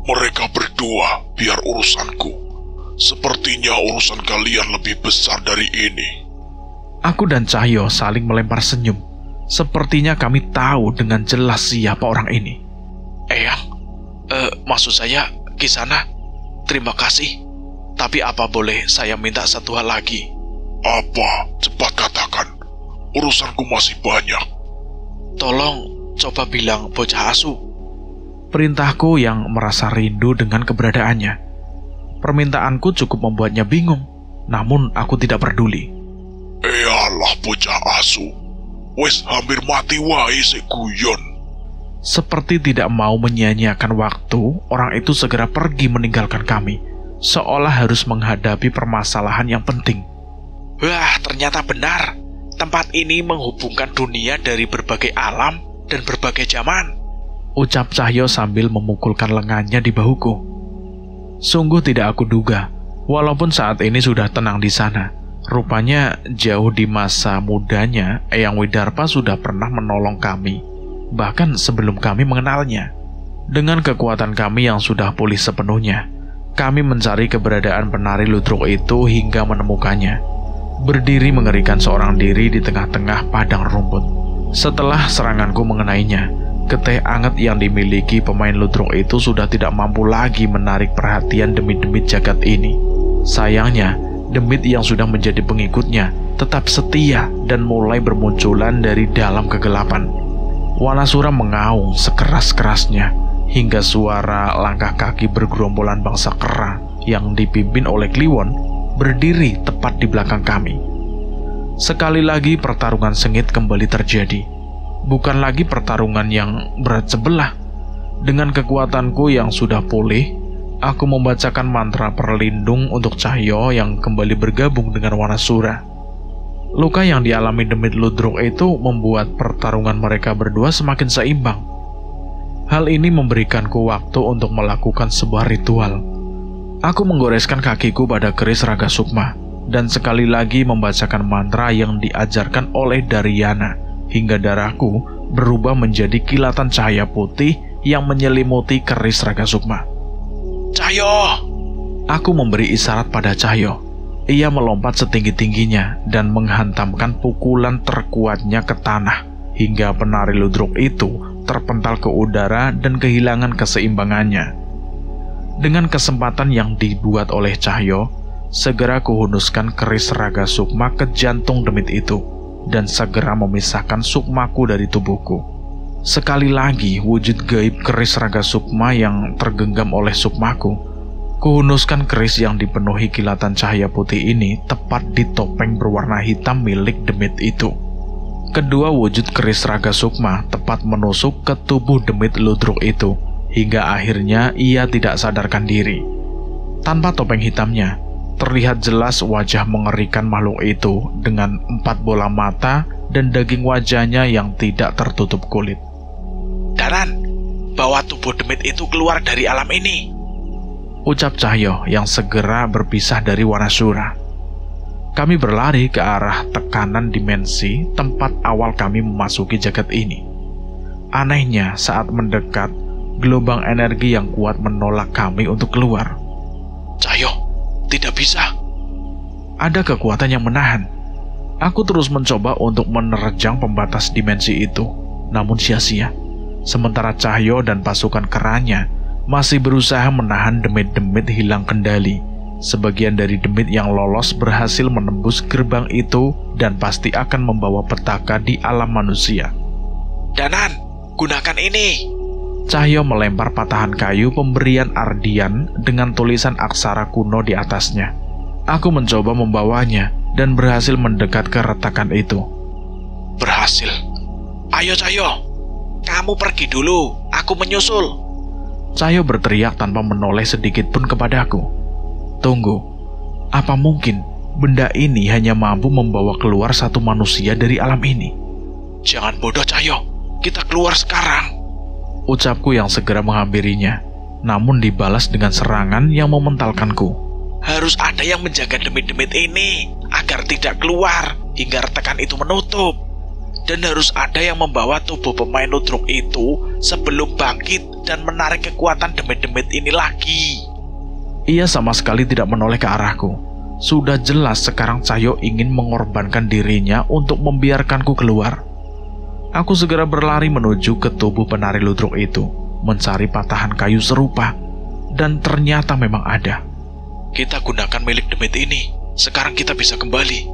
Mereka berdua biar urusanku. Sepertinya urusan kalian lebih besar dari ini. Aku dan Cahyo saling melempar senyum. Sepertinya kami tahu dengan jelas siapa orang ini. Eyang, maksud saya, Kisana, terima kasih. Tapi apa boleh saya minta satu hal lagi? Apa? Cepat katakan. Urusanku masih banyak. Tolong coba bilang bocah asu. Perintahku yang merasa rindu dengan keberadaannya. Permintaanku cukup membuatnya bingung, namun aku tidak peduli. Alah bocah asu. Wes hampir mati wae si guyon. Seperti tidak mau menyia-nyiakan waktu, orang itu segera pergi meninggalkan kami, seolah harus menghadapi permasalahan yang penting. Wah, ternyata benar. Tempat ini menghubungkan dunia dari berbagai alam dan berbagai zaman, ucap Cahyo sambil memukulkan lengannya di bahuku. Sungguh tidak aku duga, walaupun saat ini sudah tenang di sana. Rupanya jauh di masa mudanya, Eyang Widarpa sudah pernah menolong kami, bahkan sebelum kami mengenalnya. Dengan kekuatan kami yang sudah pulih sepenuhnya, kami mencari keberadaan penari ludruk itu hingga menemukannya. Berdiri mengerikan seorang diri di tengah-tengah padang rumput. Setelah seranganku mengenainya, geteh anget yang dimiliki pemain ludruk itu sudah tidak mampu lagi menarik perhatian demit-demit jagat ini. Sayangnya, demit yang sudah menjadi pengikutnya tetap setia dan mulai bermunculan dari dalam kegelapan. Wanasura mengaung sekeras-kerasnya hingga suara langkah kaki bergerombolan bangsa kera yang dipimpin oleh Kliwon berdiri tepat di belakang kami. Sekali lagi pertarungan sengit kembali terjadi. Bukan lagi pertarungan yang berat sebelah. Dengan kekuatanku yang sudah pulih, aku membacakan mantra perlindung untuk Cahyo yang kembali bergabung dengan Wanasura. Luka yang dialami Demit Ludruk itu membuat pertarungan mereka berdua semakin seimbang. Hal ini memberikanku waktu untuk melakukan sebuah ritual. Aku menggoreskan kakiku pada keris Raga Sukma, dan sekali lagi membacakan mantra yang diajarkan oleh Daryana, hingga darahku berubah menjadi kilatan cahaya putih yang menyelimuti keris Raga Sukma. Cahyo! Aku memberi isyarat pada Cahyo. Ia melompat setinggi-tingginya dan menghantamkan pukulan terkuatnya ke tanah, hingga penari ludruk itu terpental ke udara dan kehilangan keseimbangannya. Dengan kesempatan yang dibuat oleh Cahyo, segera kuhunuskan keris Raga Sukma ke jantung Demit itu, dan segera memisahkan sukmaku dari tubuhku. Sekali lagi wujud gaib keris Raga Sukma yang tergenggam oleh sukmaku. Kuhunuskan keris yang dipenuhi kilatan cahaya putih ini tepat di topeng berwarna hitam milik Demit itu. Kedua wujud keris Raga Sukma tepat menusuk ke tubuh Demit Ludruk itu, hingga akhirnya ia tidak sadarkan diri. Tanpa topeng hitamnya, terlihat jelas wajah mengerikan makhluk itu dengan 4 bola mata dan daging wajahnya yang tidak tertutup kulit. Danan, bawa tubuh Demit itu keluar dari alam ini, ucap Cahyo yang segera berpisah dari Wanasura. Kami berlari ke arah tekanan dimensi tempat awal kami memasuki jagat ini. Anehnya, saat mendekat, gelombang energi yang kuat menolak kami untuk keluar. Cahyo, tidak bisa. Ada kekuatan yang menahan. Aku terus mencoba untuk menerjang pembatas dimensi itu, namun sia-sia. Sementara Cahyo dan pasukan keranya masih berusaha menahan demit-demit hilang kendali. Sebagian dari demit yang lolos berhasil menembus gerbang itu dan pasti akan membawa petaka di alam manusia. Danan, gunakan ini. Cahyo melempar patahan kayu pemberian Ardian dengan tulisan aksara kuno di atasnya. Aku mencoba membawanya dan berhasil mendekat ke retakan itu. Berhasil. Ayo Cahyo, kamu pergi dulu, aku menyusul. Cahyo berteriak tanpa menoleh sedikit pun kepadaku. Tunggu, apa mungkin benda ini hanya mampu membawa keluar satu manusia dari alam ini? Jangan bodoh Cahyo, kita keluar sekarang, ucapku yang segera menghampirinya, namun dibalas dengan serangan yang mementalkanku. Harus ada yang menjaga demit-demit ini agar tidak keluar hingga retakan itu menutup. Dan harus ada yang membawa tubuh pemain ludruk itu sebelum bangkit dan menarik kekuatan demit-demit ini lagi. Ia sama sekali tidak menoleh ke arahku. Sudah jelas sekarang Cahyo ingin mengorbankan dirinya untuk membiarkanku keluar. Aku segera berlari menuju ke tubuh penari ludruk itu, mencari patahan kayu serupa, dan ternyata memang ada. Kita gunakan milik demit ini, sekarang kita bisa kembali,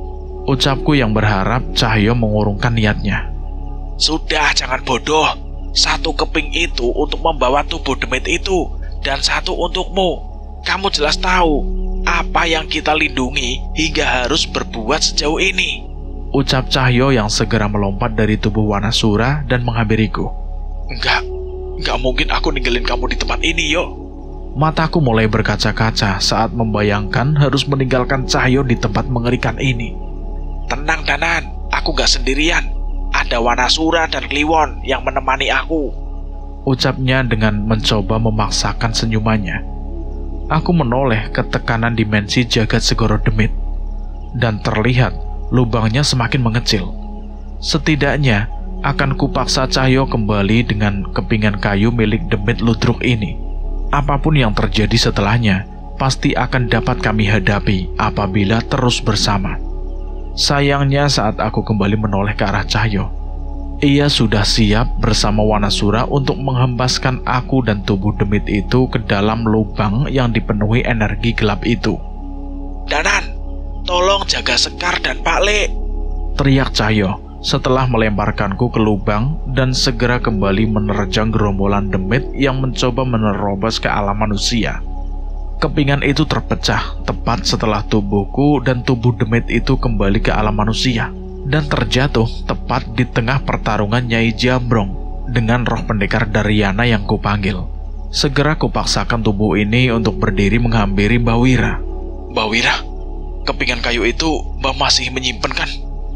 ucapku yang berharap Cahyo mengurungkan niatnya. Sudah, jangan bodoh. Satu keping itu untuk membawa tubuh demit itu, dan satu untukmu. Kamu jelas tahu apa yang kita lindungi hingga harus berbuat sejauh ini, ucap Cahyo yang segera melompat dari tubuh Wanasura dan menghampiriku. Enggak mungkin aku ninggalin kamu di tempat ini, yo. Mataku mulai berkaca-kaca saat membayangkan harus meninggalkan Cahyo di tempat mengerikan ini. Tenang Danan, aku gak sendirian. Ada Wanasura dan Kliwon yang menemani aku, ucapnya dengan mencoba memaksakan senyumannya. Aku menoleh ke tekanan dimensi jagat segoro demit, dan terlihat lubangnya semakin mengecil. Setidaknya akan kupaksa Cahyo kembali dengan kepingan kayu milik Demit Ludruk ini. Apapun yang terjadi setelahnya pasti akan dapat kami hadapi apabila terus bersama. Sayangnya saat aku kembali menoleh ke arah Cahyo, ia sudah siap bersama Wanasura untuk menghempaskan aku dan tubuh demit itu ke dalam lubang yang dipenuhi energi gelap itu. Danan, tolong jaga Sekar dan Pak Le, teriak Cahyo setelah melemparkanku ke lubang dan segera kembali menerjang gerombolan demit yang mencoba menerobos ke alam manusia. Kepingan itu terpecah tepat setelah tubuhku dan tubuh demit itu kembali ke alam manusia. dan terjatuh tepat di tengah pertarungan Nyai Jambrong dengan roh pendekar Daryana yang kupanggil. Segera kupaksakan tubuh ini untuk berdiri menghampiri Mbah Wira. Mbah Wira, kepingan kayu itu Mbah masih menyimpan kan?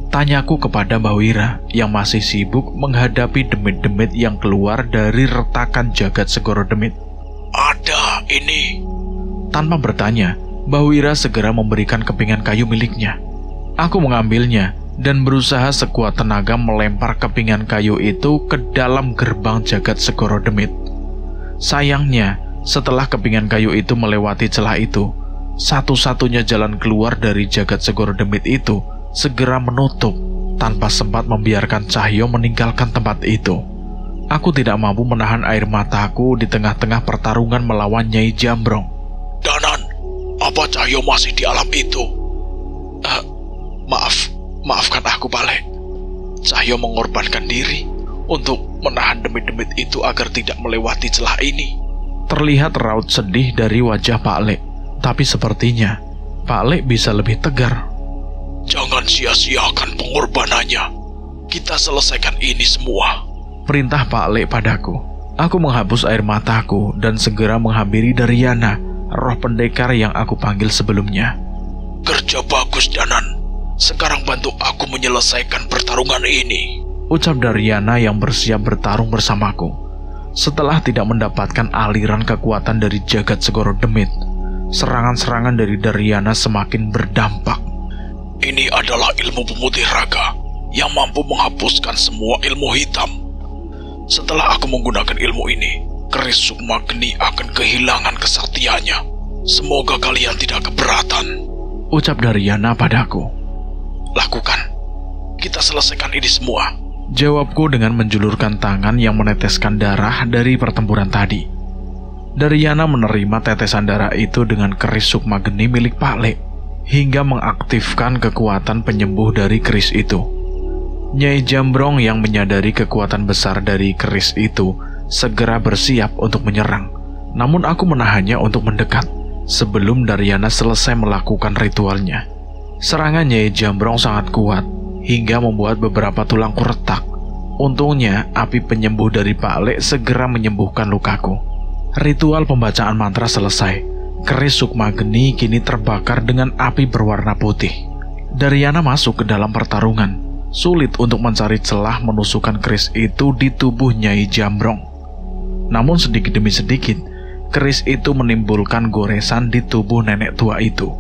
Tanyaku kepada Mbah Wira yang masih sibuk menghadapi demit-demit yang keluar dari retakan jagat Segoro Demit. Ada ini. Tanpa bertanya, Mbah Wira segera memberikan kepingan kayu miliknya. Aku mengambilnya dan berusaha sekuat tenaga melempar kepingan kayu itu ke dalam gerbang jagat Segoro Demit. Sayangnya, setelah kepingan kayu itu melewati celah itu, satu-satunya jalan keluar dari jagat Segoro Demit itu segera menutup tanpa sempat membiarkan Cahyo meninggalkan tempat itu. Aku tidak mampu menahan air mataku di tengah-tengah pertarungan melawan Nyai Jambrong. Danan, apa Cahyo masih di alam itu? Maafkan aku, Pak. Cahyo mengorbankan diri untuk menahan demit-demit itu agar tidak melewati celah ini. Terlihat raut sedih dari wajah Pak Lek, tapi sepertinya Pak Lek bisa lebih tegar. Jangan sia-siakan pengorbanannya. Kita selesaikan ini semua. Perintah Pak Lek padaku. Aku menghapus air mataku dan segera menghampiri Daryana, roh pendekar yang aku panggil sebelumnya. Kerja bagus, Danan. Sekarang bantu aku menyelesaikan pertarungan ini, ucap Daryana yang bersiap bertarung bersamaku. Setelah tidak mendapatkan aliran kekuatan dari jagat Segoro Demit, serangan-serangan dari Daryana semakin berdampak. Ini adalah ilmu pemutih raga yang mampu menghapuskan semua ilmu hitam. Setelah aku menggunakan ilmu ini, keris Sukma Geni akan kehilangan kesaktiannya. Semoga kalian tidak keberatan, ucap Daryana padaku. Lakukan. Kita selesaikan ini semua, jawabku dengan menjulurkan tangan yang meneteskan darah dari pertempuran tadi. Daryana menerima tetesan darah itu dengan keris Sukma Geni milik Pak Lek, hingga mengaktifkan kekuatan penyembuh dari keris itu. Nyai Jambrong yang menyadari kekuatan besar dari keris itu segera bersiap untuk menyerang. Namun aku menahannya untuk mendekat sebelum Daryana selesai melakukan ritualnya. Serangan Nyai Jambrong sangat kuat hingga membuat beberapa tulangku retak. Untungnya api penyembuh dari Pak Lek segera menyembuhkan lukaku. Ritual pembacaan mantra selesai. Keris Sukma Geni kini terbakar dengan api berwarna putih. Daryana masuk ke dalam pertarungan. Sulit untuk mencari celah menusukkan keris itu di tubuh Nyai Jambrong. Namun sedikit demi sedikit, keris itu menimbulkan goresan di tubuh nenek tua itu.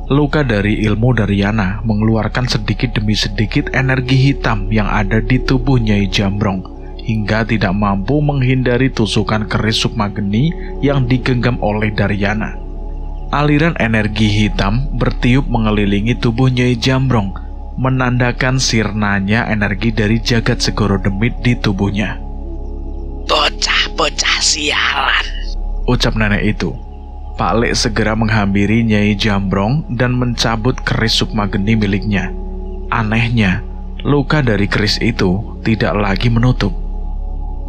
Luka dari ilmu Daryana mengeluarkan sedikit demi sedikit energi hitam yang ada di tubuh Nyai Jambrong, hingga tidak mampu menghindari tusukan keris Sukma Geni yang digenggam oleh Daryana. Aliran energi hitam bertiup mengelilingi tubuh Nyai Jambrong, menandakan sirnanya energi dari jagat Segoro Demit di tubuhnya. Bocah-bocah sialan, ucap nenek itu. Pak Lek segera menghampiri Nyai Jambrong dan mencabut keris Sukma Geni miliknya. Anehnya, luka dari keris itu tidak lagi menutup.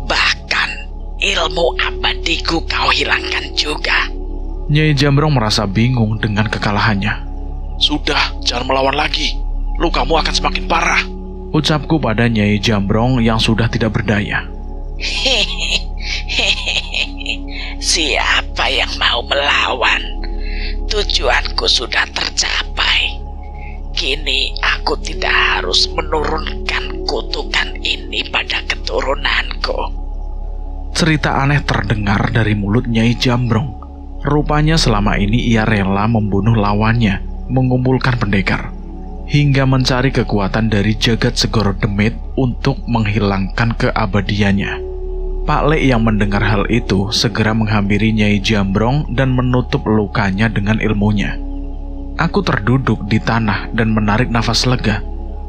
Bahkan ilmu abadiku kau hilangkan juga. Nyai Jambrong merasa bingung dengan kekalahannya. Sudah, jangan melawan lagi. Lukamu akan semakin parah, ucapku pada Nyai Jambrong yang sudah tidak berdaya. Siapa yang mau melawan? Tujuanku sudah tercapai. Kini aku tidak harus menurunkan kutukan ini pada keturunanku. Cerita aneh terdengar dari mulut Nyai Jambrong. Rupanya selama ini ia rela membunuh lawannya, mengumpulkan pendekar, hingga mencari kekuatan dari jagat Segoro Demit untuk menghilangkan keabadiannya. Pak Lek yang mendengar hal itu segera menghampiri Nyai Jambrong dan menutup lukanya dengan ilmunya. Aku terduduk di tanah dan menarik nafas lega.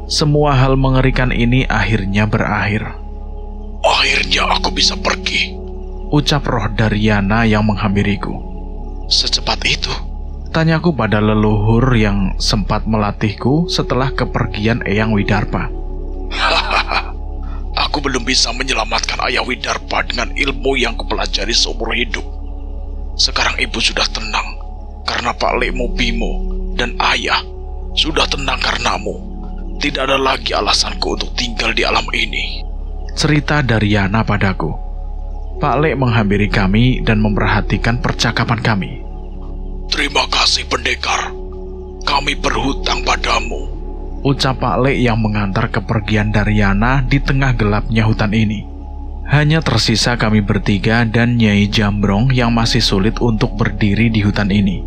Semua hal mengerikan ini akhirnya berakhir. Akhirnya aku bisa pergi, ucap roh Daryana yang menghampiriku. Secepat itu? Tanyaku pada leluhur yang sempat melatihku setelah kepergian Eyang Widarpa. Aku belum bisa menyelamatkan Ayah Widarpa dengan ilmu yang kupelajari seumur hidup. Sekarang ibu sudah tenang karena Pak Lekmu Bimo dan ayah sudah tenang karenamu. tidak ada lagi alasanku untuk tinggal di alam ini. Cerita Daryana padaku. Pak Lek menghampiri kami dan memperhatikan percakapan kami. Terima kasih pendekar, kami berhutang padamu. Ucap Pak Lek yang mengantar kepergian Daryana di tengah gelapnya hutan ini. Hanya tersisa kami bertiga dan Nyai Jambrong yang masih sulit untuk berdiri di hutan ini.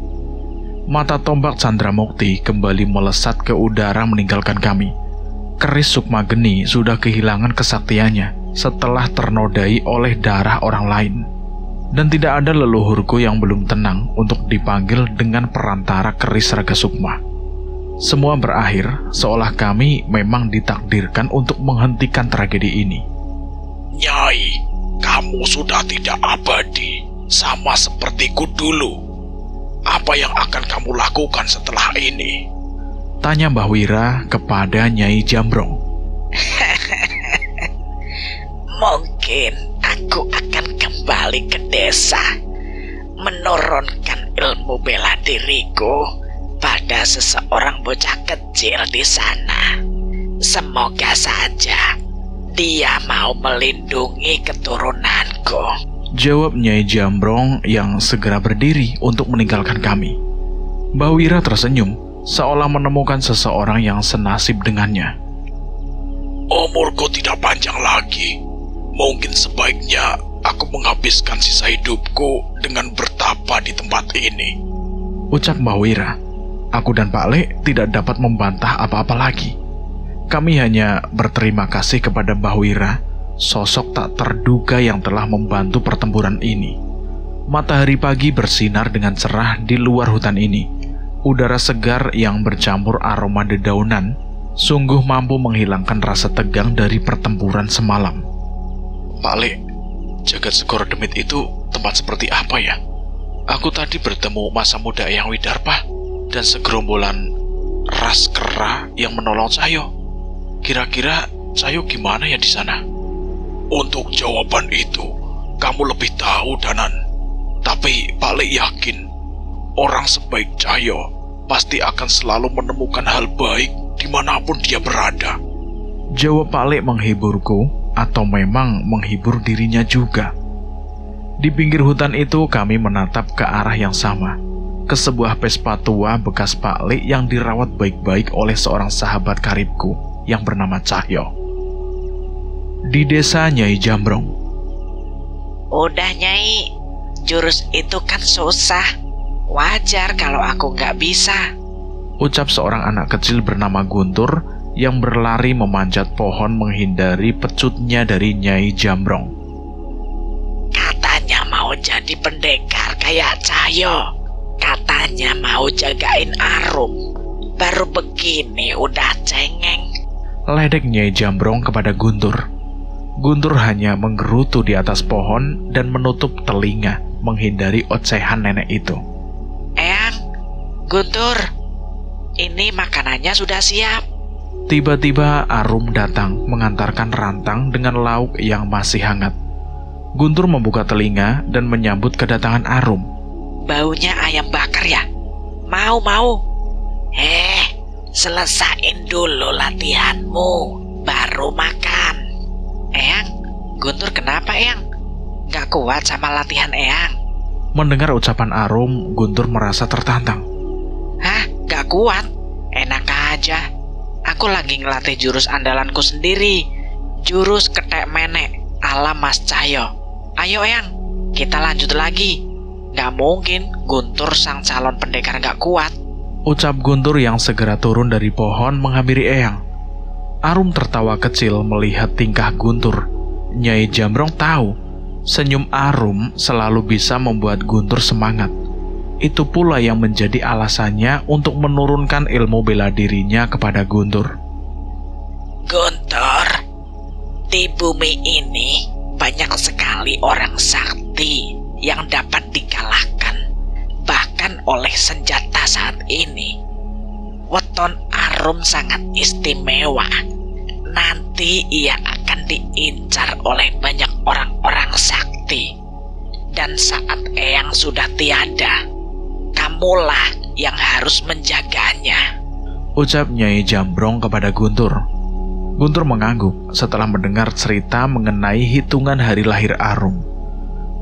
Mata tombak Chandramukti kembali melesat ke udara meninggalkan kami. Keris Sukmageni sudah kehilangan kesaktiannya setelah ternodai oleh darah orang lain. Dan tidak ada leluhurku yang belum tenang untuk dipanggil dengan perantara keris Raga Sukma. Semua berakhir seolah kami memang ditakdirkan untuk menghentikan tragedi ini. Nyai, kamu sudah tidak abadi, sama sepertiku dulu. Apa yang akan kamu lakukan setelah ini? Tanya Mbah Wira kepada Nyai Jambrong. Mungkin aku akan kembali ke desa, menurunkan ilmu bela diriku pada seseorang bocah kecil di sana. Semoga saja dia mau melindungi keturunanku. Jawab Nyai Jambrong yang segera berdiri untuk meninggalkan kami. Mbah Wira tersenyum, seolah menemukan seseorang yang senasib dengannya. Umurku tidak panjang lagi. Mungkin sebaiknya aku menghabiskan sisa hidupku dengan bertapa di tempat ini. Ucap Mbah Wira. Aku dan Pak Lek tidak dapat membantah apa-apa lagi. Kami hanya berterima kasih kepada Mbah Wira, sosok tak terduga yang telah membantu pertempuran ini. Matahari pagi bersinar dengan cerah di luar hutan ini. Udara segar yang bercampur aroma dedaunan sungguh mampu menghilangkan rasa tegang dari pertempuran semalam. Pak Lek, jagat Segoro Demit itu tempat seperti apa ya? Aku tadi bertemu masa muda Eyang Widarpa dan segerombolan ras kera yang menolong Cahyo. Kira-kira Cahyo gimana ya di sana? Untuk jawaban itu, kamu lebih tahu, Danan. Tapi Pak Lek yakin, orang sebaik Cahyo pasti akan selalu menemukan hal baik dimanapun dia berada. Jawab Pak Lek menghiburku, atau memang menghibur dirinya juga. Di pinggir hutan itu kami menatap ke arah yang sama, ke sebuah pespa tua bekas Pak Lek yang dirawat baik-baik oleh seorang sahabat karibku yang bernama Cahyo. Di desa Nyai Jambrong. Udah Nyai, jurus itu kan susah. Wajar kalau aku nggak bisa. Ucap seorang anak kecil bernama Guntur yang berlari memanjat pohon menghindari pecutnya dari Nyai Jambrong. Katanya mau jadi pendekar kayak Cahyo. Katanya mau jagain Arum. Baru begini udah cengeng. Ledek Nyai Jambrong kepada Guntur. Guntur hanya menggerutu di atas pohon dan menutup telinga menghindari ocehan nenek itu. Eyang, Guntur, ini makanannya sudah siap. Tiba-tiba Arum datang mengantarkan rantang dengan lauk yang masih hangat. Guntur membuka telinga dan menyambut kedatangan Arum. Baunya ayam bakar ya? Mau. Selesain dulu latihanmu, baru makan. Eyang, Guntur kenapa Eyang? Gak kuat sama latihan Eyang? Mendengar ucapan Arum, Guntur merasa tertantang. Hah? Gak kuat? Enak aja. Aku lagi ngelatih jurus andalanku sendiri. Jurus ketek menek ala Mas Cahyo. Ayo Eyang, kita lanjut lagi. Gak mungkin Guntur sang calon pendekar gak kuat. Ucap Guntur yang segera turun dari pohon menghampiri Eyang. Arum tertawa kecil melihat tingkah Guntur. Nyai Jambrong tahu, senyum Arum selalu bisa membuat Guntur semangat. Itu pula yang menjadi alasannya untuk menurunkan ilmu bela dirinya kepada Guntur. Guntur, di bumi ini banyak sekali orang sakti yang dapat dikalahkan, bahkan oleh senjata saat ini. Weton Arum sangat istimewa. Nanti ia akan diincar oleh banyak orang-orang sakti. Dan saat Eyang sudah tiada, kamulah yang harus menjaganya. ucap Nyai Jambrong kepada Guntur. Guntur mengangguk setelah mendengar cerita mengenai hitungan hari lahir Arum.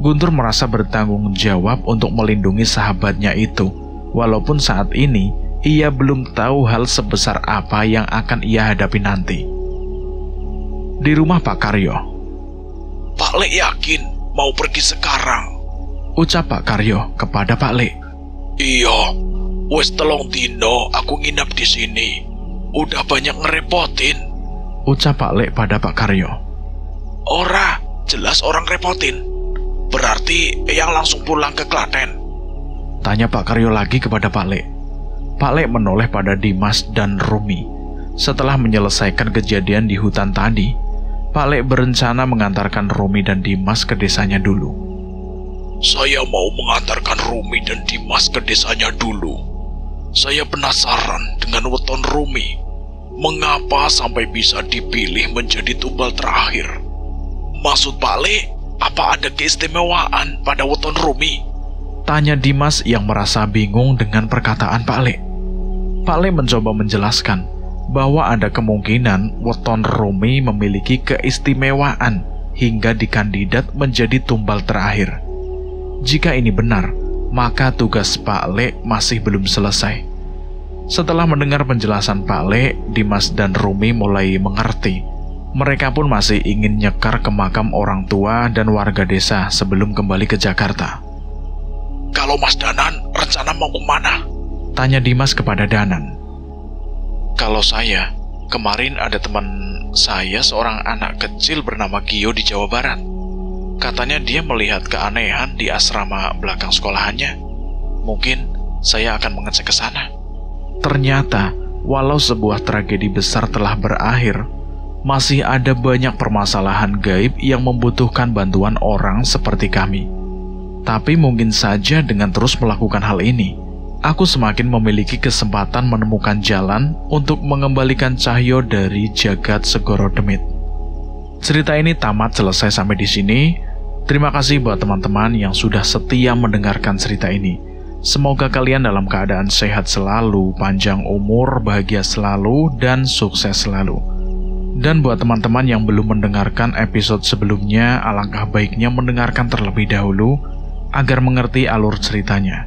Guntur merasa bertanggung jawab untuk melindungi sahabatnya itu, walaupun saat ini ia belum tahu hal sebesar apa yang akan ia hadapi nanti. Di rumah Pak Karyo. Pak Lek yakin mau pergi sekarang? Ucap Pak Karyo kepada Pak Lek. Iya, wes 3 dino aku nginap di sini. Udah banyak ngerepotin. Ucap Pak Lek pada Pak Karyo. Ora, jelas orang repotin. Berarti Eyang langsung pulang ke Klaten. Tanya Pak Karyo lagi kepada Pak Lek. Pak Lek menoleh pada Dimas dan Rumi. Setelah menyelesaikan kejadian di hutan tadi, Pak Lek berencana mengantarkan Rumi dan Dimas ke desanya dulu. Saya mau mengantarkan Rumi dan Dimas ke desanya dulu. Saya penasaran dengan weton Rumi. Mengapa sampai bisa dipilih menjadi tumbal terakhir? Maksud Pak Lek, apa ada keistimewaan pada weton Rumi? Tanya Dimas yang merasa bingung dengan perkataan Pak Lek. Pak Lek mencoba menjelaskan bahwa ada kemungkinan weton Rumi memiliki keistimewaan hingga dikandidat menjadi tumbal terakhir. Jika ini benar, maka tugas Pak Lek masih belum selesai. Setelah mendengar penjelasan Pak Lek, Dimas dan Rumi mulai mengerti. Mereka pun masih ingin nyekar ke makam orang tua dan warga desa sebelum kembali ke Jakarta. Kalau Mas Danan, rencana mau kemana? Tanya Dimas kepada Danan. Kalau saya, kemarin ada teman saya seorang anak kecil bernama Gio di Jawa Barat. Katanya dia melihat keanehan di asrama belakang sekolahannya. Mungkin saya akan mengecek ke sana. Ternyata, walau sebuah tragedi besar telah berakhir, masih ada banyak permasalahan gaib yang membutuhkan bantuan orang seperti kami. Tapi mungkin saja dengan terus melakukan hal ini, aku semakin memiliki kesempatan menemukan jalan untuk mengembalikan Cahyo dari jagat Segoro Demit. Cerita ini tamat selesai sampai di sini. Terima kasih buat teman-teman yang sudah setia mendengarkan cerita ini. Semoga kalian dalam keadaan sehat selalu, panjang umur, bahagia selalu, dan sukses selalu. Dan buat teman-teman yang belum mendengarkan episode sebelumnya, alangkah baiknya mendengarkan terlebih dahulu agar mengerti alur ceritanya.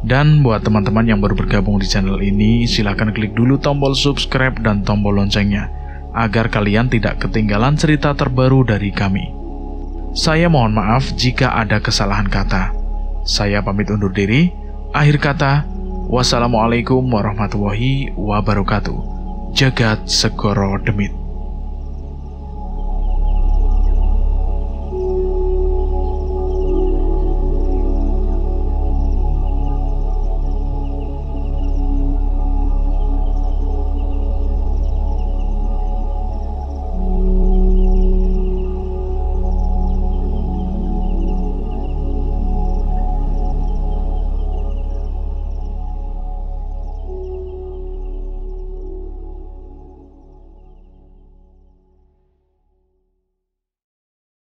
Dan buat teman-teman yang baru bergabung di channel ini, silahkan klik dulu tombol subscribe dan tombol loncengnya, agar kalian tidak ketinggalan cerita terbaru dari kami. Saya mohon maaf jika ada kesalahan kata. Saya pamit undur diri. Akhir kata, wassalamualaikum warahmatullahi wabarakatuh. Jagat Segoro Demit.